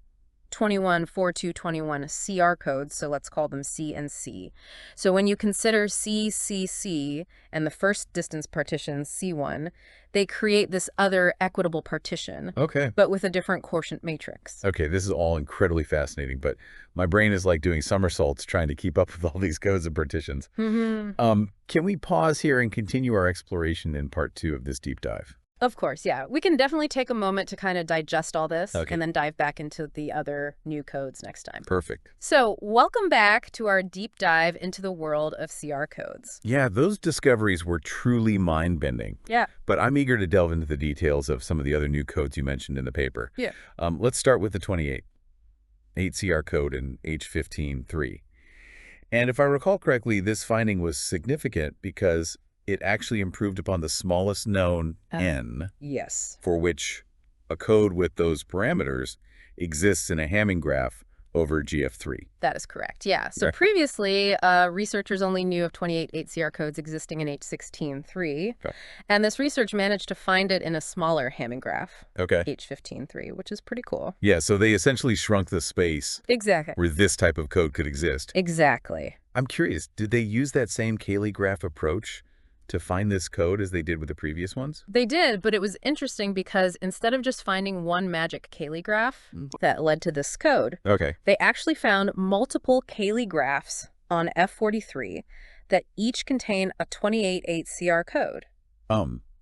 214221 CR codes, so let's call them C and C. So when you consider CCC and the first distance partition, C1, they create this other equitable partition, Okay. but with a different quotient matrix. Okay, this is all incredibly fascinating, but my brain is like doing somersaults trying to keep up with all these codes and partitions. Can we pause here and continue our exploration in part 2 of this deep dive? Of course, yeah. We can definitely take a moment to kind of digest all this Okay. and then dive back into the other new codes next time. Perfect. So welcome back to our deep dive into the world of CR codes. Yeah, those discoveries were truly mind-bending. Yeah. But I'm eager to delve into the details of some of the other new codes you mentioned in the paper. Yeah. Let's start with the 8 CR code in H15.3. And if I recall correctly, this finding was significant because it actually improved upon the smallest known n Yes. for which a code with those parameters exists in a Hamming graph over GF3. That is correct. Yeah. So Right. previously, researchers only knew of 28 8CR codes existing in H16.3. Okay. And this research managed to find it in a smaller Hamming graph, Okay. H15.3, which is pretty cool. Yeah, so they essentially shrunk the space Exactly. where this type of code could exist. Exactly. I'm curious, did they use that same Cayley graph approach to find this code as they did with the previous ones? They did, but it was interesting because instead of just finding one magic Cayley graph that led to this code, Okay. they actually found multiple Cayley graphs on F43 that each contain a 28.8 CR code.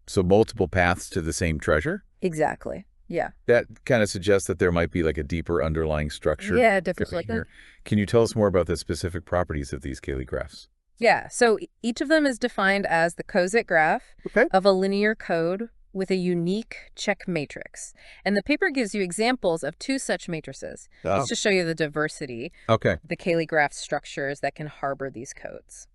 So multiple paths to the same treasure? Exactly. Yeah. That kind of suggests that there might be like a deeper underlying structure. Yeah, definitely. Here. Can you tell us more about the specific properties of these Cayley graphs? Yeah, so each of them is defined as the coset graph of a linear code with a unique check matrix. And the paper gives you examples of two such matrices. It's to show you the diversity of the Cayley graph structures that can harbor these codes.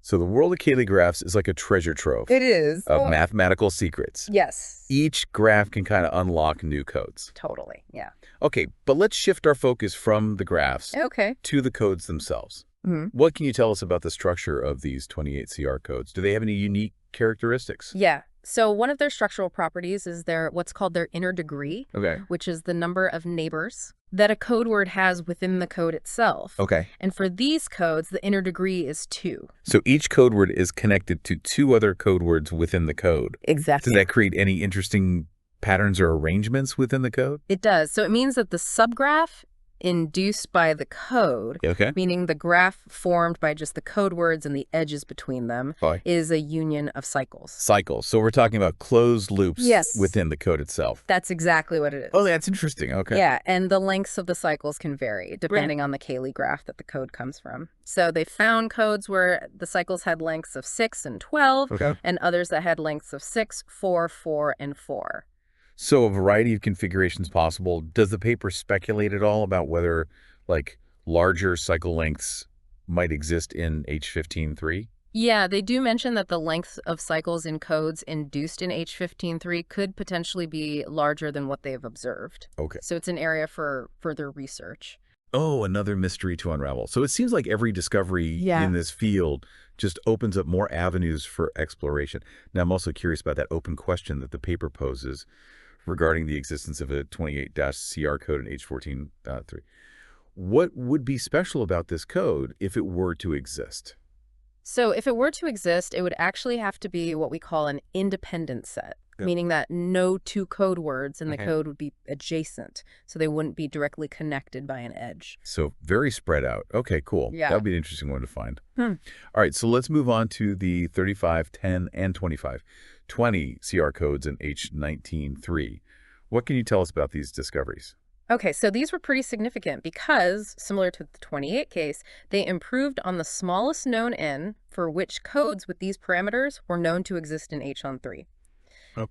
So the world of Cayley graphs is like a treasure trove. It is. Of mathematical secrets. Yes. Each graph can kind of unlock new codes. Totally, yeah. Okay, but let's shift our focus from the graphs to the codes themselves. What can you tell us about the structure of these 28CR codes? Do they have any unique characteristics? Yeah. So one of their structural properties is what's called their inner degree, which is the number of neighbors that a code word has within the code itself. And for these codes, the inner degree is 2. So each code word is connected to 2 other code words within the code. Exactly. Does that create any interesting patterns or arrangements within the code? It does. So it means that the subgraph induced by the code, meaning the graph formed by just the code words and the edges between them, is a union of cycles. Cycles. So we're talking about closed loops within the code itself. That's exactly what it is. Oh, that's interesting. Okay. Yeah, and the lengths of the cycles can vary depending on the Cayley graph that the code comes from. So they found codes where the cycles had lengths of 6 and 12, and others that had lengths of 6, 4, 4, and 4. So a variety of configurations possible. Does the paper speculate at all about whether, like, larger cycle lengths might exist in H15.3? Yeah, they do mention that the length of cycles in codes induced in H15.3 could potentially be larger than what they've observed. So it's an area for further research. Oh, another mystery to unravel. So it seems like every discovery in this field just opens up more avenues for exploration. Now, I'm also curious about that open question that the paper poses regarding the existence of a 28-CR code in H14.3. What would be special about this code if it were to exist? So if it were to exist, it would actually have to be what we call an independent set, meaning that no 2 code words in the code would be adjacent, so they wouldn't be directly connected by an edge. So very spread out. Okay, cool. Yeah. That would be an interesting one to find. All right, so let's move on to the 35, 10, and 25. 20 CR codes in H19.3. What can you tell us about these discoveries? Okay, so these were pretty significant because, similar to the 28 case, they improved on the smallest known n for which codes with these parameters were known to exist in H13.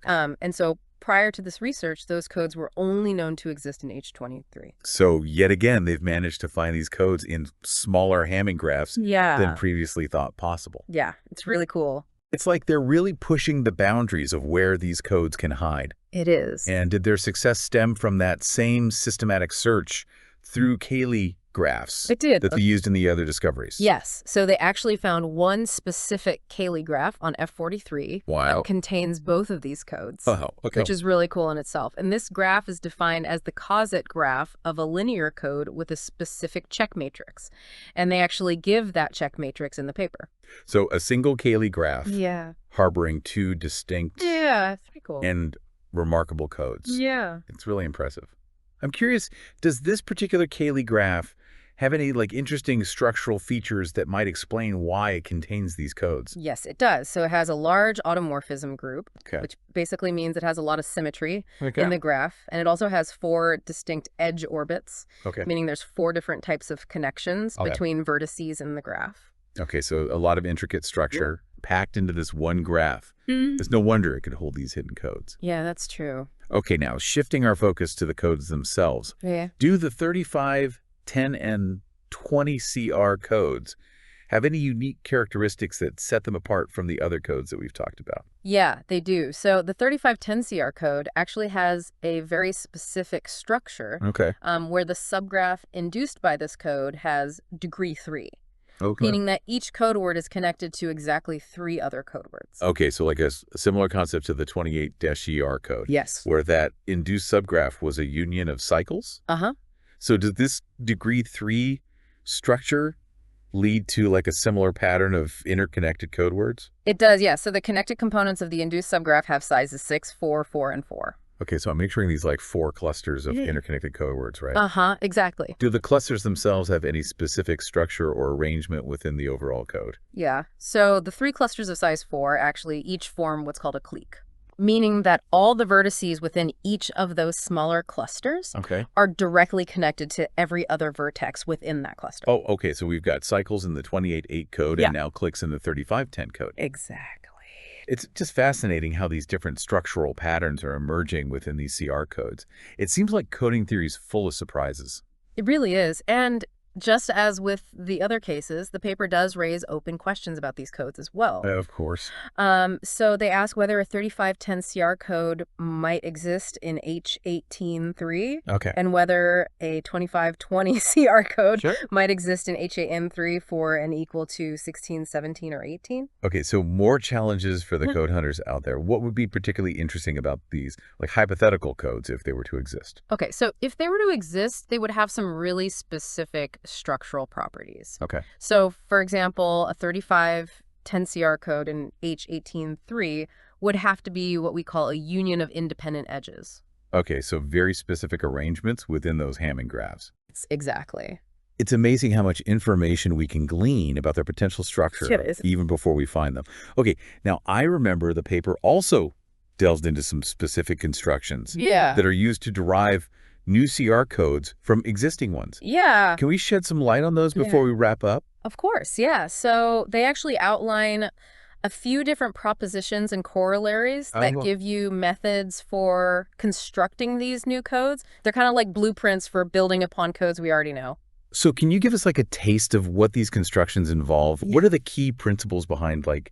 And so prior to this research, those codes were only known to exist in H23. So yet again, they've managed to find these codes in smaller Hamming graphs than previously thought possible. Yeah, it's really cool. It's like they're really pushing the boundaries of where these codes can hide. It is. And did their success stem from that same systematic search through Cayley graphs It did. that they used in the other discoveries? Yes. So they actually found one specific Cayley graph on F43 that contains both of these codes, which is really cool in itself. And this graph is defined as the coset graph of a linear code with a specific check matrix. And they actually give that check matrix in the paper. So a single Cayley graph harboring 2 distinct it's pretty cool. and remarkable codes. Yeah. It's really impressive. I'm curious, does this particular Cayley graph have any interesting structural features that might explain why it contains these codes? Yes, it does. So it has a large automorphism group, which basically means it has a lot of symmetry in the graph. And it also has 4 distinct edge orbits, meaning there's 4 different types of connections between vertices in the graph. Okay, so a lot of intricate structure packed into this one graph. It's no wonder it could hold these hidden codes. Yeah, that's true. Okay, now shifting our focus to the codes themselves. Do the 35, 10, and 20 CR codes have any unique characteristics that set them apart from the other codes that we've talked about? Yeah, they do. So the 3510 CR code actually has a very specific structure where the subgraph induced by this code has degree 3. Meaning that each code word is connected to exactly 3 other code words. Okay, so like a similar concept to the 28-ER code. Yes. Where that induced subgraph was a union of cycles? So does this degree 3 structure lead to like a similar pattern of interconnected code words? It does, yeah. So the connected components of the induced subgraph have sizes 6, 4, 4, and 4. Okay, so I'm picturing these like 4 clusters of interconnected code words, right? Uh-huh, exactly. Do the clusters themselves have any specific structure or arrangement within the overall code? Yeah. So the 3 clusters of size 4 actually each form what's called a clique, meaning that all the vertices within each of those smaller clusters Okay. are directly connected to every other vertex within that cluster. Oh, okay, so we've got cycles in the 28.8 code Yeah. and now clicks in the 35.10 code. Exactly. It's just fascinating how these different structural patterns are emerging within these CR codes. It seems like coding theory is full of surprises. It really is. And just as with the other cases, the paper does raise open questions about these codes as well. Of course. So they ask whether a 3510 CR code might exist in H18.3 Okay. and whether a 2520 CR code Sure. might exist in HAM3 for an equal to 16, 17, or 18. Okay, so more challenges for the code hunters out there. What would be particularly interesting about these, like hypothetical codes, if they were to exist? Okay, so if they were to exist, they would have some really specific structural properties. Okay. So, for example, a 3510 CR code in H18.3 would have to be what we call a union of independent edges. Okay, so very specific arrangements within those Hamming graphs. Exactly. It's amazing how much information we can glean about their potential structure It is. even before we find them. Okay, now I remember the paper also delved into some specific constructions Yeah. that are used to derive new CR codes from existing ones. Yeah, Can we shed some light on those before we wrap up? of course. Yeah. So they actually outline a few different propositions and corollaries that well- give you methods for constructing these new codes. They're kind of like blueprints for building upon codes we already know. So can you give us like a taste of what these constructions involve? What are the key principles behind like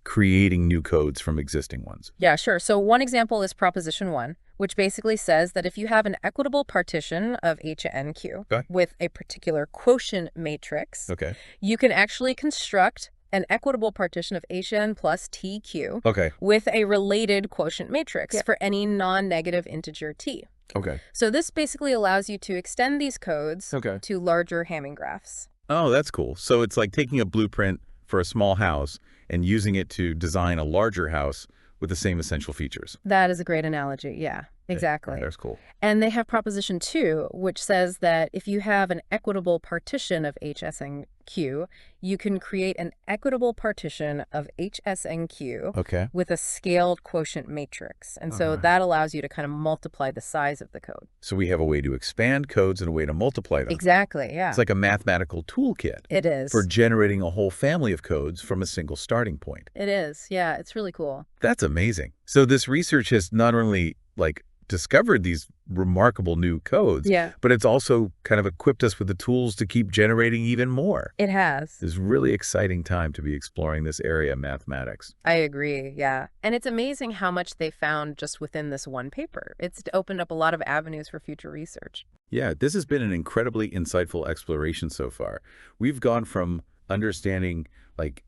creating new codes from existing ones? Yeah, sure. So one example is Proposition 1, which basically says that if you have an equitable partition of H and Q Okay. with a particular quotient matrix, Okay. you can actually construct an equitable partition of Hn plus Tq Okay. with a related quotient matrix for any non-negative integer t. Okay. So this basically allows you to extend these codes Okay. to larger Hamming graphs. Oh, that's cool. So it's like taking a blueprint for a small house and using it to design a larger house with the same essential features. That is a great analogy. Yeah, exactly. Okay, that's cool. And they have Proposition 2, which says that if you have an equitable partition of HS and Q, you can create an equitable partition of HS and Q Okay. with a scaled quotient matrix. And so that allows you to kind of multiply the size of the code. So we have a way to expand codes and a way to multiply them. Exactly, yeah. It's like a mathematical toolkit It is. for generating a whole family of codes from a single starting point. It is, yeah. It's really cool. That's amazing. So this research has not only like discovered these remarkable new codes, Yeah. but it's also kind of equipped us with the tools to keep generating even more. It has. It's a really exciting time to be exploring this area of mathematics. I agree, yeah. And it's amazing how much they found just within this one paper. It's opened up a lot of avenues for future research. Yeah, this has been an incredibly insightful exploration so far. We've gone from understanding like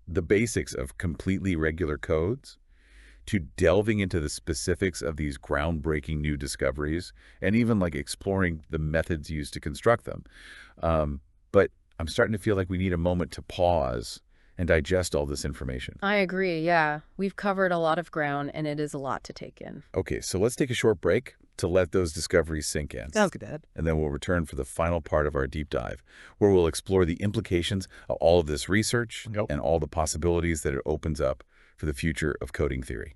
the basics of completely regular codes to delving into the specifics of these groundbreaking new discoveries and even like exploring the methods used to construct them. But I'm starting to feel like we need a moment to pause and digest all this information. I agree, yeah. We've covered a lot of ground, and it is a lot to take in. Okay, so let's take a short break to let those discoveries sink in. Sounds good, Dad. And then we'll return for the final part of our deep dive, where we'll explore the implications of all of this research and all the possibilities that it opens up for the future of coding theory.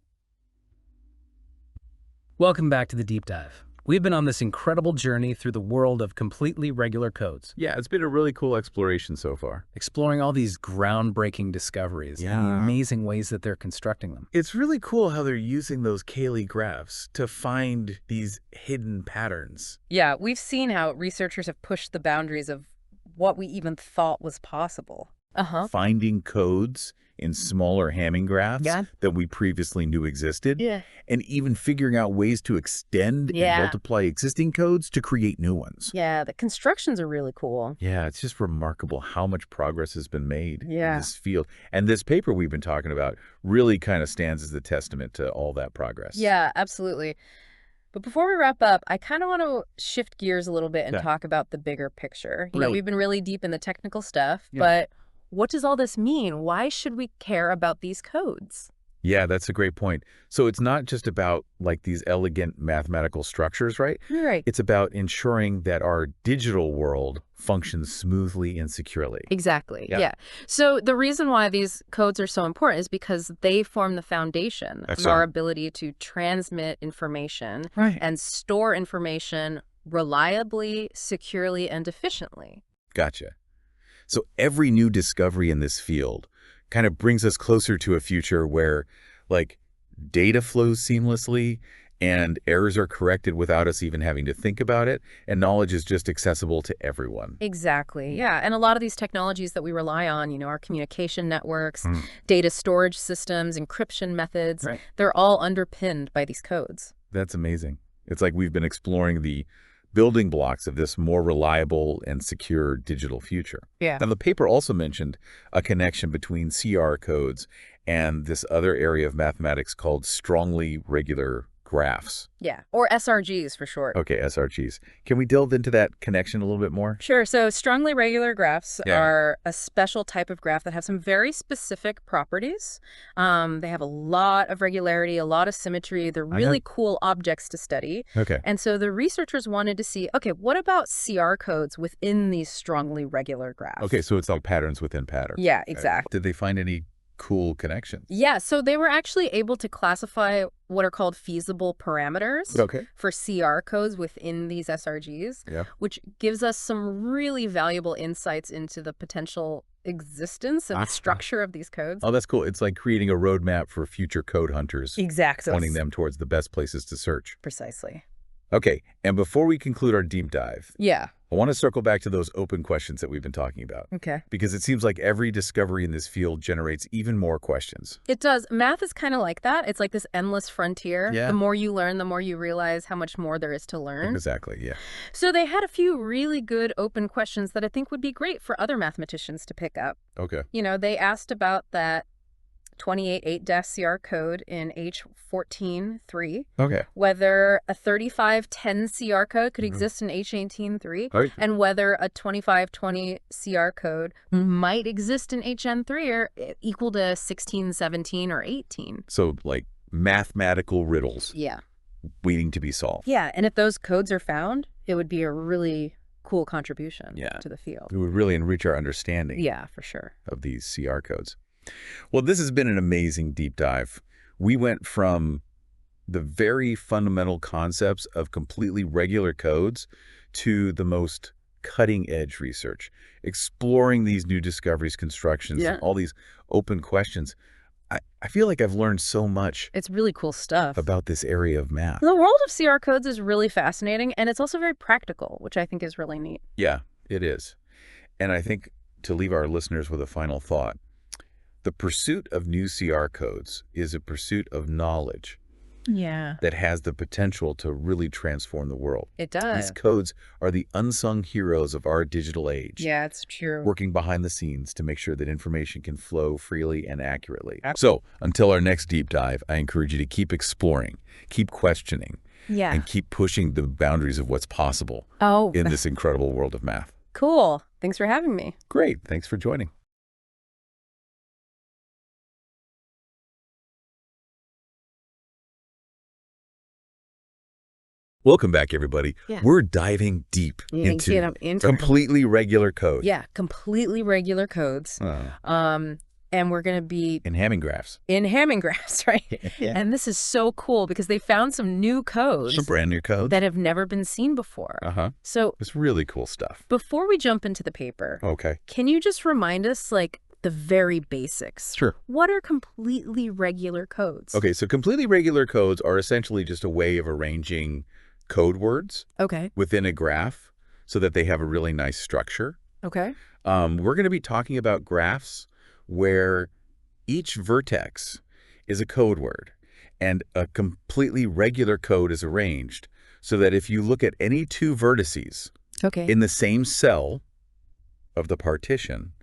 Welcome back to the deep dive. We've been on this incredible journey through the world of completely regular codes, Yeah, it's been a really cool exploration so far. exploring all these groundbreaking discoveries and the amazing ways that they're constructing them. It's really cool how they're using those Cayley graphs to find these hidden patterns. Yeah, we've seen how researchers have pushed the boundaries of what we even thought was possible. Uh-huh. Finding codes in smaller Hamming graphs Yeah. that we previously knew existed, Yeah. and even figuring out ways to extend Yeah. and multiply existing codes to create new ones. Yeah, the constructions are really cool. Yeah, it's just remarkable how much progress has been made in Yeah. this field. And this paper we've been talking about really kind of stands as the testament to all that progress. Yeah, absolutely. But before we wrap up, I kind of want to shift gears a little bit and Okay. talk about the bigger picture. You know, Great. we've been really deep in the technical stuff, Yeah. but what does all this mean? Why should we care about these codes? Yeah, that's a great point. So it's not just about like these elegant mathematical structures, right? Right. It's about ensuring that our digital world functions smoothly and securely. Exactly. Yeah. Yeah. So the reason why these codes are so important is because they form the foundation of Excellent. our ability to transmit information Right. and store information reliably, securely, and efficiently. Gotcha. So every new discovery in this field kind of brings us closer to a future where like data flows seamlessly and errors are corrected without us even having to think about it, and knowledge is just accessible to everyone. Exactly. Yeah. And a lot of these technologies that we rely on, you know, our communication networks, Mm. data storage systems, encryption methods, Right. they're all underpinned by these codes. That's amazing. It's like we've been exploring the building blocks of this more reliable and secure digital future. Yeah. Now, the paper also mentioned a connection between CR codes and this other area of mathematics called strongly regular graphs. Yeah. Or SRGs for short. Okay, SRGs. Can we delve into that connection a little bit more? Sure. So strongly regular graphs Yeah. are a special type of graph that have some very specific properties. They have a lot of regularity, a lot of symmetry. They're really cool objects to study. Okay. And so the researchers wanted to see, okay, what about CR codes within these strongly regular graphs? Okay, so it's like patterns within patterns. Yeah, exactly. Did they find any cool connections? Yeah, so they were actually able to classify what are called feasible parameters Okay. for CR codes within these SRGs, Yeah. which gives us some really valuable insights into the potential existence and structure of these codes. Oh, that's cool. It's like creating a roadmap for future code hunters, Exactly. pointing them towards the best places to search. Precisely. Okay, and before we conclude our deep dive, Yeah. I want to circle back to those open questions that we've been talking about, Okay. because it seems like every discovery in this field generates even more questions. It does. Math is kind of like that. It's like this endless frontier. Yeah. The more you learn, the more you realize how much more there is to learn. Exactly, yeah. So they had a few really good open questions that I think would be great for other mathematicians to pick up. Okay. You know, they asked about that 28.8-CR code in H14.3, Okay. whether a 3510-CR code could exist in H18.3, Right. and whether a 2520-CR code might exist in HN3 or equal to 16, 17, or 18. So, like, mathematical riddles Yeah. waiting to be solved. Yeah, and if those codes are found, it would be a really cool contribution Yeah. to the field. It would really enrich our understanding Yeah, for sure. of these CR codes. Well, this has been an amazing deep dive. We went from the very fundamental concepts of completely regular codes to the most cutting-edge research, exploring these new discoveries, constructions, Yeah. and all these open questions. I feel like I've learned so much It's really cool stuff. about this area of math. The world of CR codes is really fascinating, and it's also very practical, which I think is really neat. Yeah, it is. And I think to leave our listeners with a final thought, the pursuit of new CR codes is a pursuit of knowledge Yeah. that has the potential to really transform the world. It does. These codes are the unsung heroes of our digital age, Yeah, it's true. working behind the scenes to make sure that information can flow freely and accurately. So until our next deep dive, I encourage you to keep exploring, keep questioning, Yeah. and keep pushing the boundaries of what's possible Oh, in this incredible world of math. cool. Thanks for having me. Great. Thanks for joining. Welcome back, everybody. Yeah. We're diving deep into completely regular code. Yeah, completely regular codes. And we're going to be In Hamming graphs. in Hamming graphs, right? Yeah. And this is so cool because they found some new codes Some brand new codes. that have never been seen before. Uh-huh. So It's really cool stuff. before we jump into the paper, Okay. can you just remind us, like, the very basics? Sure. What are completely regular codes? Okay, so completely regular codes are essentially just a way of arranging code words Okay. within a graph so that they have a really nice structure. Okay. We're going to be talking about graphs where each vertex is a code word and a completely regular code is arranged so that if you look at any two vertices Okay. in the same cell of the partition,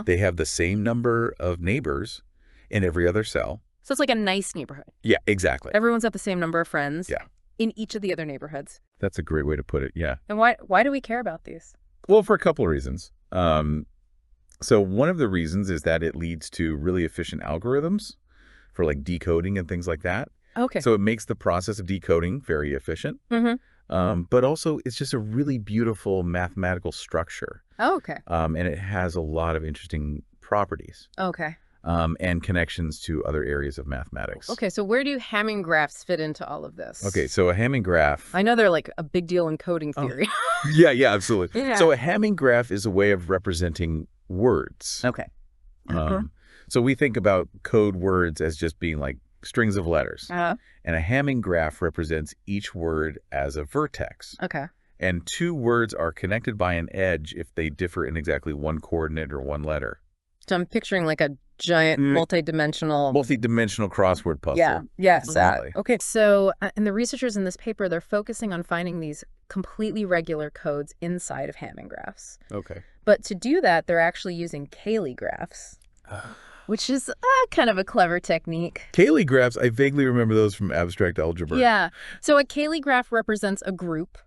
they have the same number of neighbors in every other cell. So it's like a nice neighborhood. Yeah, exactly. Everyone's got the same number of friends. Yeah. in each of the other neighborhoods. That's a great way to put it, yeah. And why do we care about these? Well, for a couple of reasons. So one of the reasons is that it leads to really efficient algorithms for like decoding and things like that. Okay. So it makes the process of decoding very efficient. But also it's just a really beautiful mathematical structure. Oh, okay. And it has a lot of interesting properties. Okay. And connections to other areas of mathematics. Okay, so where do Hamming graphs fit into all of this? Okay, so a Hamming graph. I know they're like a big deal in coding theory. Yeah, absolutely. Yeah. So a Hamming graph is a way of representing words. Okay. So we think about code words as just being like strings of letters. Uh-huh. And a Hamming graph represents each word as a vertex. Okay. And two words are connected by an edge if they differ in exactly one coordinate or one letter. So I'm picturing like a giant multi-dimensional crossword puzzle. Yeah. Yes. Exactly. Okay. So, and the researchers in this paper, they're focusing on finding these completely regular codes inside of Hamming graphs. Okay. But to do that, they're actually using Cayley graphs, which is kind of a clever technique. Cayley graphs, I vaguely remember those from abstract algebra. Yeah. So a Cayley graph represents a group.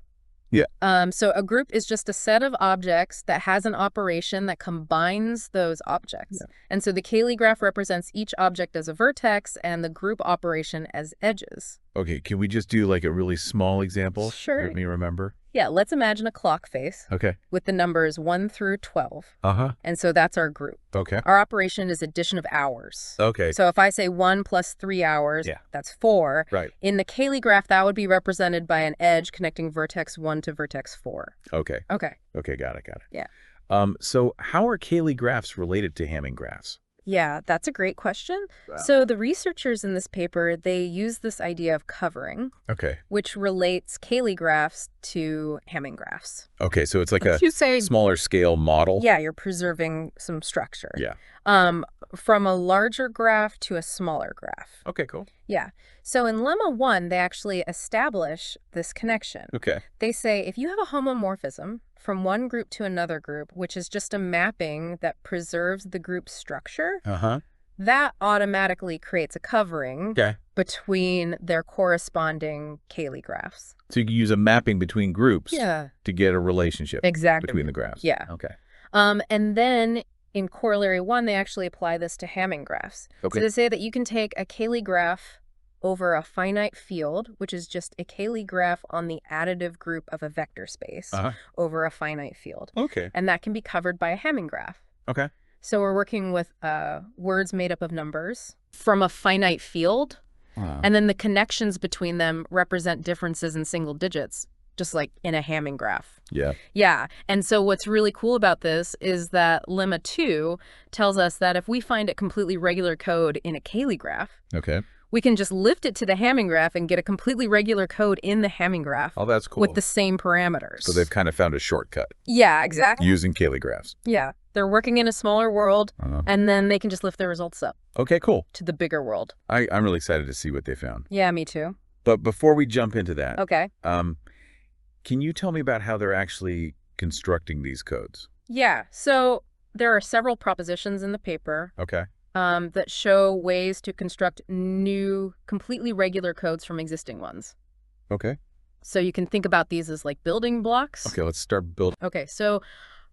Yeah. So a group is just a set of objects that has an operation that combines those objects. Yeah. And so the Cayley graph represents each object as a vertex and the group operation as edges. Okay, can we just do like a really small example? Sure. Let me remember. Yeah, let's imagine a clock face Okay. with the numbers 1 through 12. Uh-huh. And so that's our group. Okay. Our operation is addition of hours. Okay. So if I say 1 plus 3 hours, Yeah. that's 4. Right. In the Cayley graph, that would be represented by an edge connecting vertex 1 to vertex 4. Okay. Okay. Okay, got it. Yeah. So how are Cayley graphs related to Hamming graphs? Yeah, that's a great question. Wow. So the researchers in this paper, they use this idea of covering, Okay. which relates Cayley graphs to Hamming graphs. Okay, so it's like If a you say, smaller scale model. yeah, you're preserving some structure. Yeah. From a larger graph to a smaller graph. Okay, cool. Yeah. So in Lemma 1, they actually establish this connection. Okay. They say if you have a homomorphism from one group to another group, which is just a mapping that preserves the group's structure, Uh-huh. that automatically creates a covering Okay. between their corresponding Cayley graphs. So you can use a mapping between groups Yeah. to get a relationship Exactly. between the graphs. Yeah. Okay. And then in Corollary 1, they actually apply this to Hamming graphs. Okay. So they say that you can take a Cayley graph over a finite field, which is just a Cayley graph on the additive group of a vector space Uh-huh. over a finite field. Okay. And that can be covered by a Hamming graph. Okay. So we're working with words made up of numbers from a finite field, Wow. and then the connections between them represent differences in single digits, just like in a Hamming graph. Yeah. Yeah. And so what's really cool about this is that Lemma 2 tells us that if we find a completely regular code in a Cayley graph, Okay. we can just lift it to the Hamming graph and get a completely regular code in the Hamming graph Oh, that's cool. with the same parameters. So they've kind of found a shortcut Yeah, exactly. using Cayley graphs. Yeah. They're working in a smaller world, Uh-huh. and then they can just lift their results up Okay, cool. to the bigger world. I'm really excited to see what they found. Yeah, me too. But before we jump into that, Okay. Can you tell me about how they're actually constructing these codes? Yeah. So there are several propositions in the paper Okay. that show ways to construct new, completely regular codes from existing ones. Okay. So you can think about these as like building blocks. Okay, let's start building. Okay, so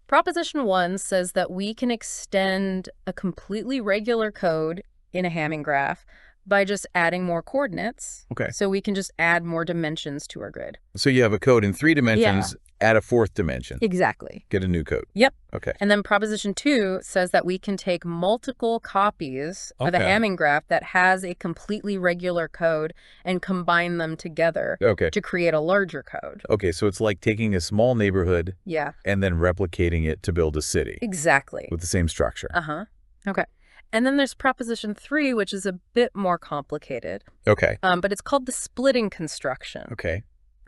Proposition 1 says that we can extend a completely regular code in a Hamming graph by just adding more coordinates. Okay. So we can just add more dimensions to our grid. So you have a code in 3 dimensions, add a 4th dimension. Exactly. Get a new code. Yep. Okay. And then Proposition 2 says that we can take multiple copies of a Okay. Hamming graph that has a completely regular code and combine them together Okay. to create a larger code. Okay, so it's like taking a small neighborhood Yeah, and then replicating it to build a city exactly. with the same structure. Uh-huh. Okay. And then there's Proposition 3, which is a bit more complicated, Okay. but it's called the splitting construction. Okay.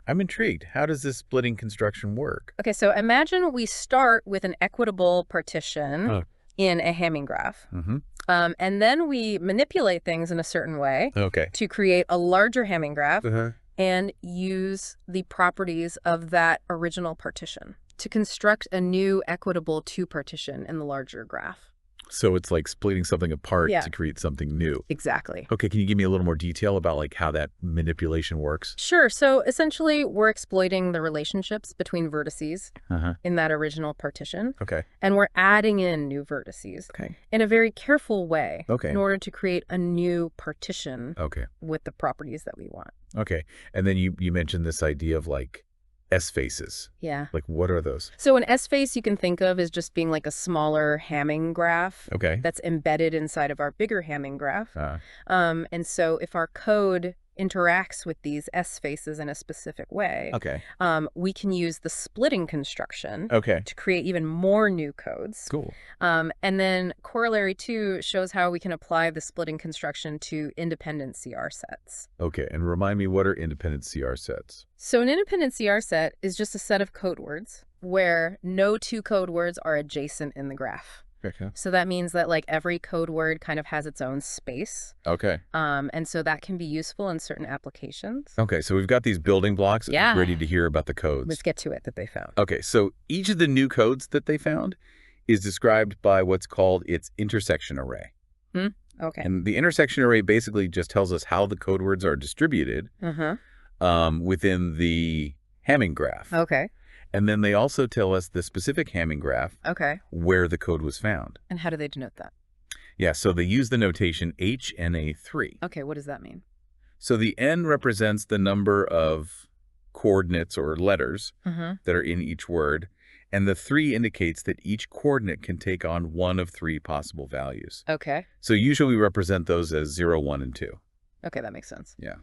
I'm intrigued. How does this splitting construction work? Okay, so imagine we start with an equitable partition Oh. in a Hamming graph, Mm-hmm. and then we manipulate things in a certain way Okay. to create a larger Hamming graph Uh-huh. and use the properties of that original partition to construct a new equitable 2 partition in the larger graph. So it's like splitting something apart Yeah. to create something new. Exactly. Okay, can you give me a little more detail about like how that manipulation works? Sure. So essentially, we're exploiting the relationships between vertices Uh-huh. in that original partition, Okay. and we're adding in new vertices Okay. in a very careful way Okay. in order to create a new partition Okay. with the properties that we want. Okay. And then you mentioned this idea of like S-faces. Yeah. Like what are those? So an S-face you can think of as just being like a smaller Hamming graph Okay. that's embedded inside of our bigger Hamming graph. Uh, And so if our code interacts with these S-faces in a specific way, okay. we can use the splitting construction Okay. to create even more new codes. Cool. And then corollary 2 shows how we can apply the splitting construction to independent CR sets. Okay. And remind me, what are independent CR sets? So an independent CR set is just a set of code words where no two code words are adjacent in the graph. Okay. So that means that like every code word kind of has its own space. Okay. And so that can be useful in certain applications. Okay. So we've got these building blocks Yeah. ready to hear about the codes. Let's get to it that they found. Okay. So each of the new codes that they found is described by what's called its intersection array. Okay. And the intersection array basically just tells us how the code words are distributed within the Hamming graph. Okay. And then they also tell us the specific Hamming graph Okay. where the code was found. And how do they denote that? Yeah, so they use the notation HNA3. Okay, what does that mean? So the N represents the number of coordinates or letters that are in each word, and the 3 indicates that each coordinate can take on one of 3 possible values. Okay. So usually we represent those as 0, 1, and 2. Okay, that makes sense. Yeah.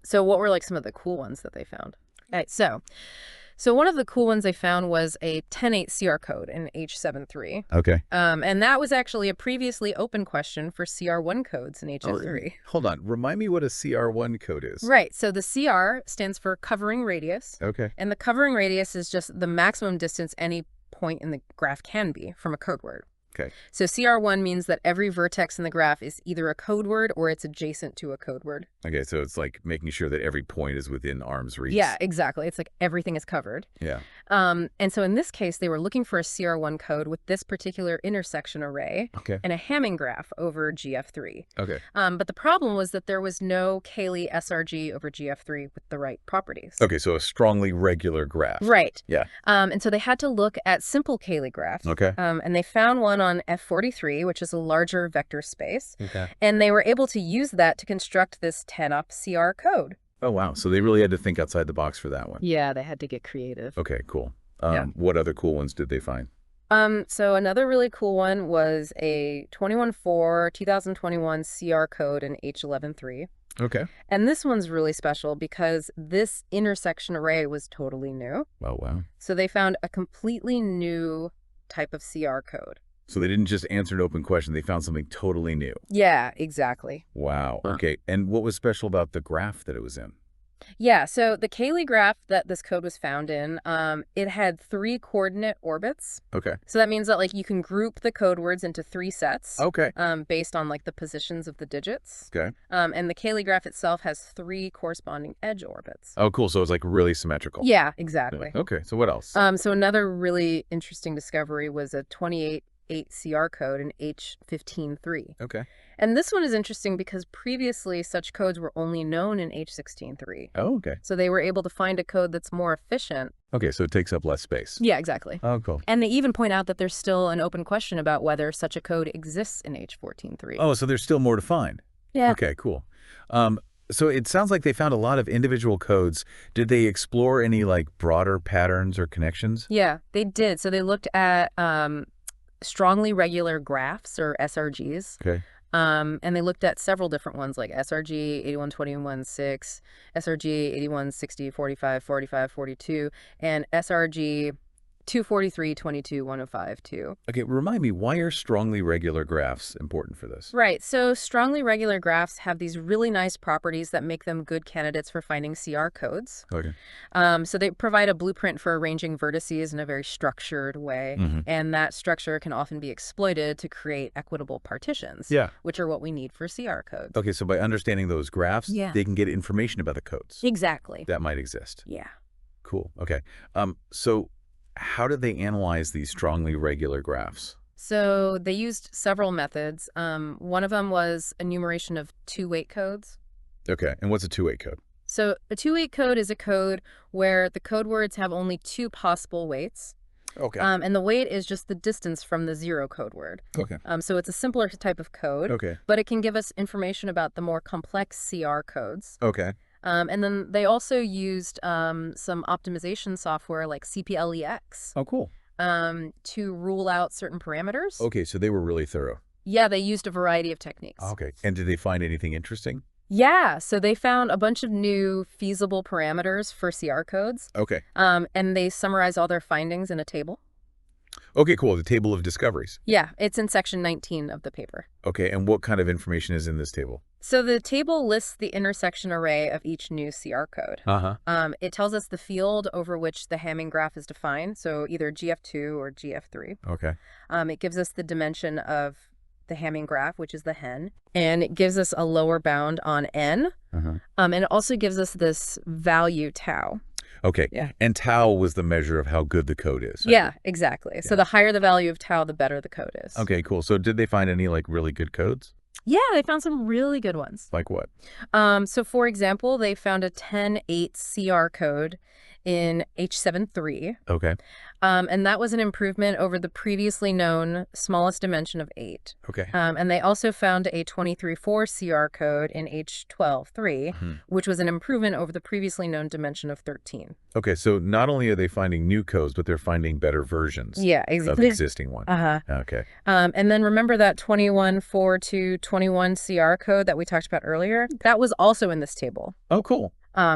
So what were like some of the cool ones that they found? All right, so one of the cool ones they found was a 10.8 CR code in H73. Okay. And that was actually a previously open question for CR1 codes in HF3. Hold on. Remind me what a CR1 code is. Right. So the CR stands for covering radius. Okay. And the covering radius is just the maximum distance any point in the graph can be from a code word. Okay. So CR1 means that every vertex in the graph is either a code word or it's adjacent to a code word. Okay, so it's like making sure that every point is within arm's reach. Yeah, exactly. It's like everything is covered. Yeah. And so in this case, they were looking for a CR1 code with this particular intersection array Okay. and a Hamming graph over GF3. Okay. But the problem was that there was no Cayley SRG over GF3 with the right properties. Okay, so a strongly regular graph. Right. Yeah. And so they had to look at simple Cayley graphs. Okay. And they found one on F43, which is a larger vector space. Okay. And they were able to use that to construct this 10-up CR code. Oh, wow. So they really had to think outside the box for that one. Yeah, they had to get creative. Okay, cool. Yeah. What other cool ones did they find? So another really cool one was a 21.4 2021 CR code in H11.3. Okay. And this one's really special because this intersection array was totally new. Oh, wow. So they found a completely new type of CR code. So they didn't just answer an open question. They found something totally new. Yeah, exactly. Wow. Okay. And what was special about the graph that it was in? Yeah, so the Cayley graph that this code was found in, it had 3 coordinate orbits. Okay. So that means that like you can group the code words into 3 sets. Okay. Based on like the positions of the digits. Okay. And the Cayley graph itself has 3 corresponding edge orbits. Oh, cool. So it's like really symmetrical. Yeah, exactly. Okay. So what else? So another really interesting discovery was a 28.8 CR code in H15.3. Okay. And this one is interesting because previously such codes were only known in H16.3. Oh, okay. So they were able to find a code that's more efficient. Okay. So it takes up less space. Yeah, exactly. Oh, cool. And they even point out that there's still an open question about whether such a code exists in H14.3. Oh, so there's still more to find. Yeah. Okay, cool. So it sounds like they found a lot of individual codes. Did they explore any like broader patterns or connections? Yeah, they did. So they looked at strongly regular graphs or SRGs. Okay. And they looked at several different ones like SRG 8121.6, SRG 8160, 45, 45, 42, and SRG 243, 22, 105, 2. Okay, remind me, why are strongly regular graphs important for this? Right. So strongly regular graphs have these really nice properties that make them good candidates for finding CR codes. Okay. So they provide a blueprint for arranging vertices in a very structured way. And that structure can often be exploited to create equitable partitions, Yeah. which are what we need for CR codes. Okay, so by understanding those graphs, Yeah. they can get information about the codes Exactly. that might exist. Yeah. Cool. Okay. So how did they analyze these strongly regular graphs? So they used several methods. One of them was enumeration of two-weight codes. Okay. And what's a two-way code? So a two-weight code is a code where the code words have only two possible weights. Okay. And the weight is just the distance from the zero code word. Okay. So it's a simpler type of code, Okay. but it can give us information about the more complex CR codes. Okay. And then they also used some optimization software like CPLEX Oh, cool. to rule out certain parameters. Okay, so they were really thorough. Yeah, they used a variety of techniques. Okay. And did they find anything interesting? Yeah, so they found a bunch of new feasible parameters for CR codes. Okay. And they summarize all their findings in a table. Okay, cool. The table of discoveries. Yeah, it's in section 19 of the paper. Okay, and what kind of information is in this table? So the table lists the intersection array of each new CR code. It tells us the field over which the Hamming graph is defined, so either GF2 or GF3. Okay. It gives us the dimension of the Hamming graph, which is the hen, and it gives us a lower bound on n, and it also gives us this value tau. Okay. Yeah. And tau was the measure of how good the code is. Yeah, exactly. So the higher the value of tau, the better the code is. Okay, cool. So did they find any like really good codes? Yeah, they found some really good ones. Like what? So for example, they found a 10.8 CR code in H7.3. Okay. And that was an improvement over the previously known smallest dimension of 8. Okay. And they also found a 23.4 CR code in H12.3, which was an improvement over the previously known dimension of 13. Okay, so not only are they finding new codes, but they're finding better versions Yeah, of exactly. the existing one. Okay. And then remember that 21.4 to 21 CR code that we talked about earlier? That was also in this table. Oh, cool.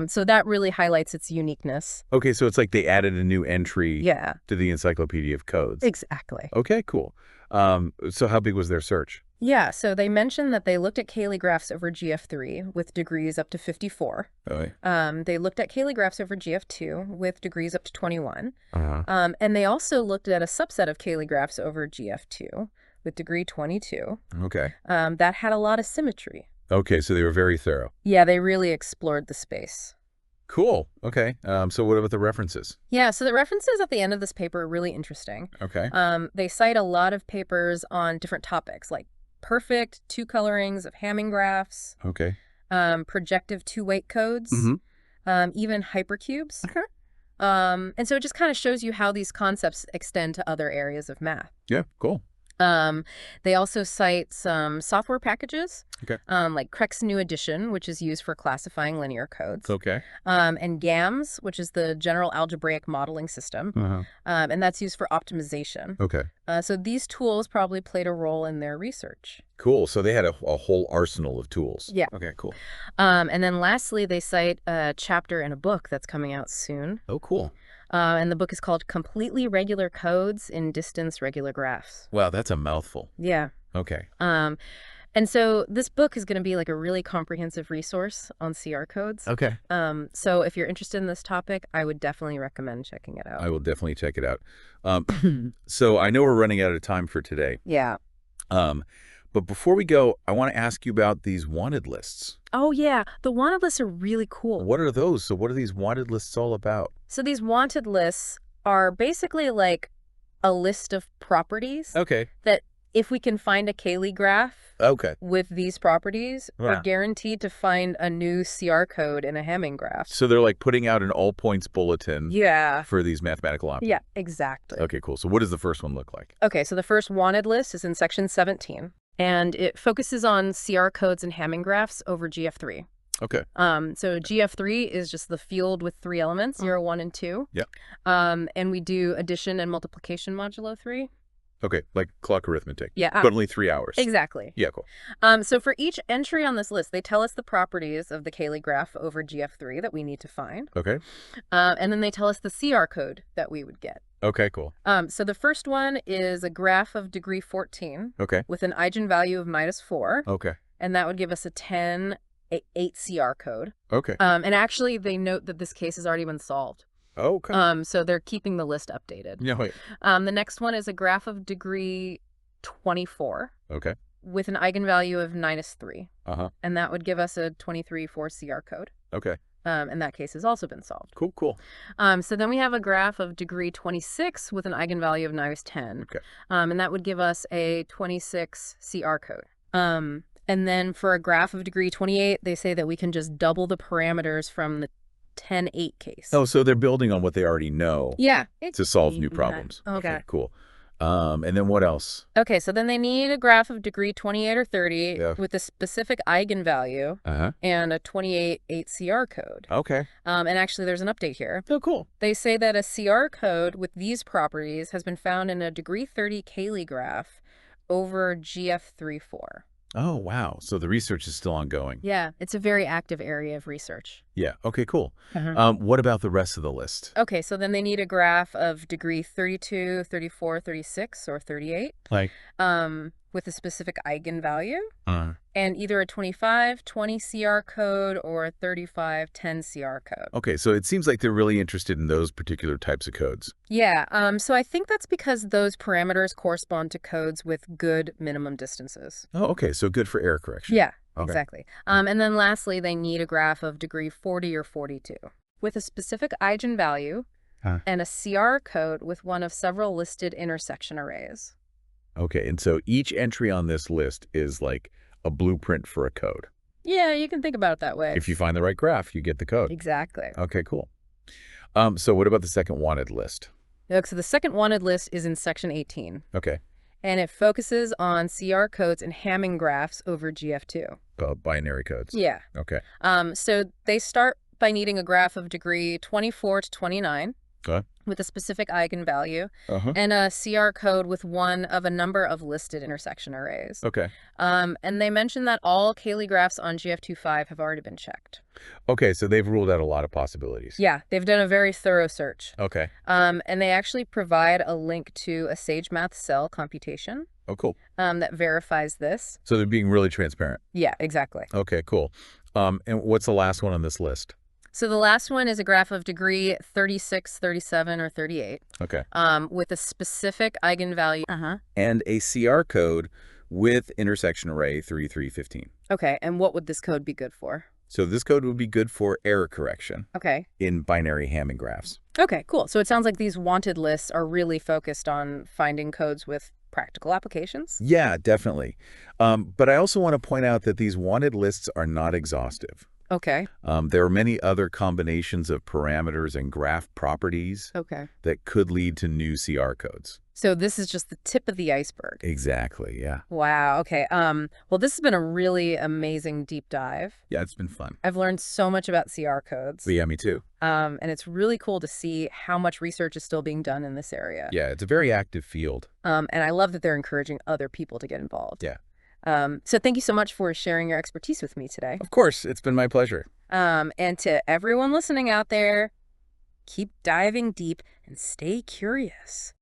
So that really highlights its uniqueness. Okay, so it's like they added a new entry Yeah, to the Encyclopedia of Codes. exactly. Okay, cool. So how big was their search? Yeah, so they mentioned that they looked at Cayley graphs over GF3 with degrees up to 54. Oh, They looked at Cayley graphs over GF2 with degrees up to 21. uh-huh. And they also looked at a subset of Cayley graphs over GF2 with degree 22. Okay. That had a lot of symmetry. Okay, so they were very thorough. Yeah, they really explored the space. Cool. Okay. So what about the references? Yeah, so the references at the end of this paper are really interesting. Okay. They cite a lot of papers on different topics, like perfect two colorings of Hamming graphs, Okay. projective two-weight codes, even hypercubes. Okay. And so it just kind of shows you how these concepts extend to other areas of math. Yeah, cool. They also cite some software packages, Okay. like Crec's New Edition, which is used for classifying linear codes, Okay. and GAMS, which is the General Algebraic Modeling System, and that's used for optimization. Okay. So these tools probably played a role in their research. Cool. So they had a whole arsenal of tools. Yeah. Okay, cool. And then lastly, they cite a chapter in a book that's coming out soon. Oh, cool. And the book is called Completely Regular Codes in Distance Regular Graphs. Wow, that's a mouthful. Yeah. Okay. And so this book is going to be like a really comprehensive resource on CR codes. Okay. So if you're interested in this topic, I would definitely recommend checking it out. I will definitely check it out. So I know we're running out of time for today. Yeah. But before we go, I want to ask you about these wanted lists. Oh, yeah. The wanted lists are really cool. What are those? So what are these wanted lists all about? So these wanted lists are basically like a list of properties Okay. that if we can find a Cayley graph Okay. with these properties, Wow. are guaranteed to find a new CR code in a Hamming graph. So they're like putting out an all points bulletin Yeah. for these mathematical objects. Yeah, exactly. Okay, cool. So what does the first one look like? Okay, so the first wanted list is in section 17, and it focuses on CR codes and Hamming graphs over GF3. Okay. So GF3 is just the field with three elements, 0, 1, and 2. Yep. And we do addition and multiplication modulo 3. Okay, like clock arithmetic. Yeah. But only 3 hours. Exactly. Yeah, cool. So for each entry on this list, they tell us the properties of the Cayley graph over GF3 that we need to find. Okay. And then they tell us the CR code that we would get. Okay, cool. So the first one is a graph of degree 14 Okay. with an eigenvalue of -4. Okay. And that would give us a 10.8 CR code. Okay. And actually, they note that this case has already been solved. Okay. So they're keeping the list updated. Yeah, wait. The next one is a graph of degree 24 Okay. with an eigenvalue of -3. Uh-huh. And that would give us a 23.4 CR code. Okay. and that case has also been solved. Cool, cool. So then we have a graph of degree 26 with an eigenvalue of -10. Okay. And that would give us a 26 CR code. And then for a graph of degree 28, they say that we can just double the parameters from the 10-8 case. Oh, so they're building on what they already know Yeah. to solve new problems. Okay. Cool. And then what else? Okay, so then they need a graph of degree 28 or 30 Yeah. with a specific eigenvalue and a 28-8 CR code. Okay. And actually, there's an update here. Oh, cool. They say that a CR code with these properties has been found in a degree 30 Cayley graph over GF34. Oh, wow. So the research is still ongoing. Yeah, it's a very active area of research. Yeah. Okay, cool. What about the rest of the list? Okay, so then they need a graph of degree 32, 34, 36, or 38. Like? With a specific eigenvalue. And either a 25, 20 CR code or a 35, 10 CR code. Okay, so it seems like they're really interested in those particular types of codes. Yeah, so I think that's because those parameters correspond to codes with good minimum distances. Oh, okay, so good for error correction. Yeah, Okay. exactly. And then lastly, they need a graph of degree 40 or 42 with a specific eigenvalue and a CR code with one of several listed intersection arrays. Okay, and so each entry on this list is like a blueprint for a code. Yeah, you can think about it that way. If you find the right graph, you get the code. Exactly. Okay, cool. So what about the second wanted list? Look, so the second wanted list is in section 18. Okay. And it focuses on CR codes and Hamming graphs over GF2. Binary codes. Yeah. Okay. So they start by needing a graph of degree 24 to 29 with a specific eigenvalue and a CR code with one of a number of listed intersection arrays. Okay. And they mentioned that all Cayley graphs on GF25 have already been checked. Okay, so they've ruled out a lot of possibilities. Yeah, they've done a very thorough search. Okay. And they actually provide a link to a SageMath cell computation. Oh, cool. That verifies this. So they're being really transparent. Yeah, exactly. Okay, cool. And what's the last one on this list? So the last one is a graph of degree 36, 37, or 38. Okay. With a specific eigenvalue. And a CR code with intersection array 3315. Okay, and what would this code be good for? So this code would be good for error correction Okay. in binary Hamming graphs. Okay, cool. So it sounds like these wanted lists are really focused on finding codes with practical applications. Yeah, definitely. But I also want to point out that these wanted lists are not exhaustive. Okay. There are many other combinations of parameters and graph properties that could lead to new CR codes. So this is just the tip of the iceberg. Exactly, yeah. Wow, okay. Well, this has been a really amazing deep dive. Yeah, it's been fun. I've learned so much about CR codes. But yeah, me too. And it's really cool to see how much research is still being done in this area. Yeah, it's a very active field. And I love that they're encouraging other people to get involved. Yeah. So thank you so much for sharing your expertise with me today. Of course, it's been my pleasure. And to everyone listening out there, keep diving deep and stay curious.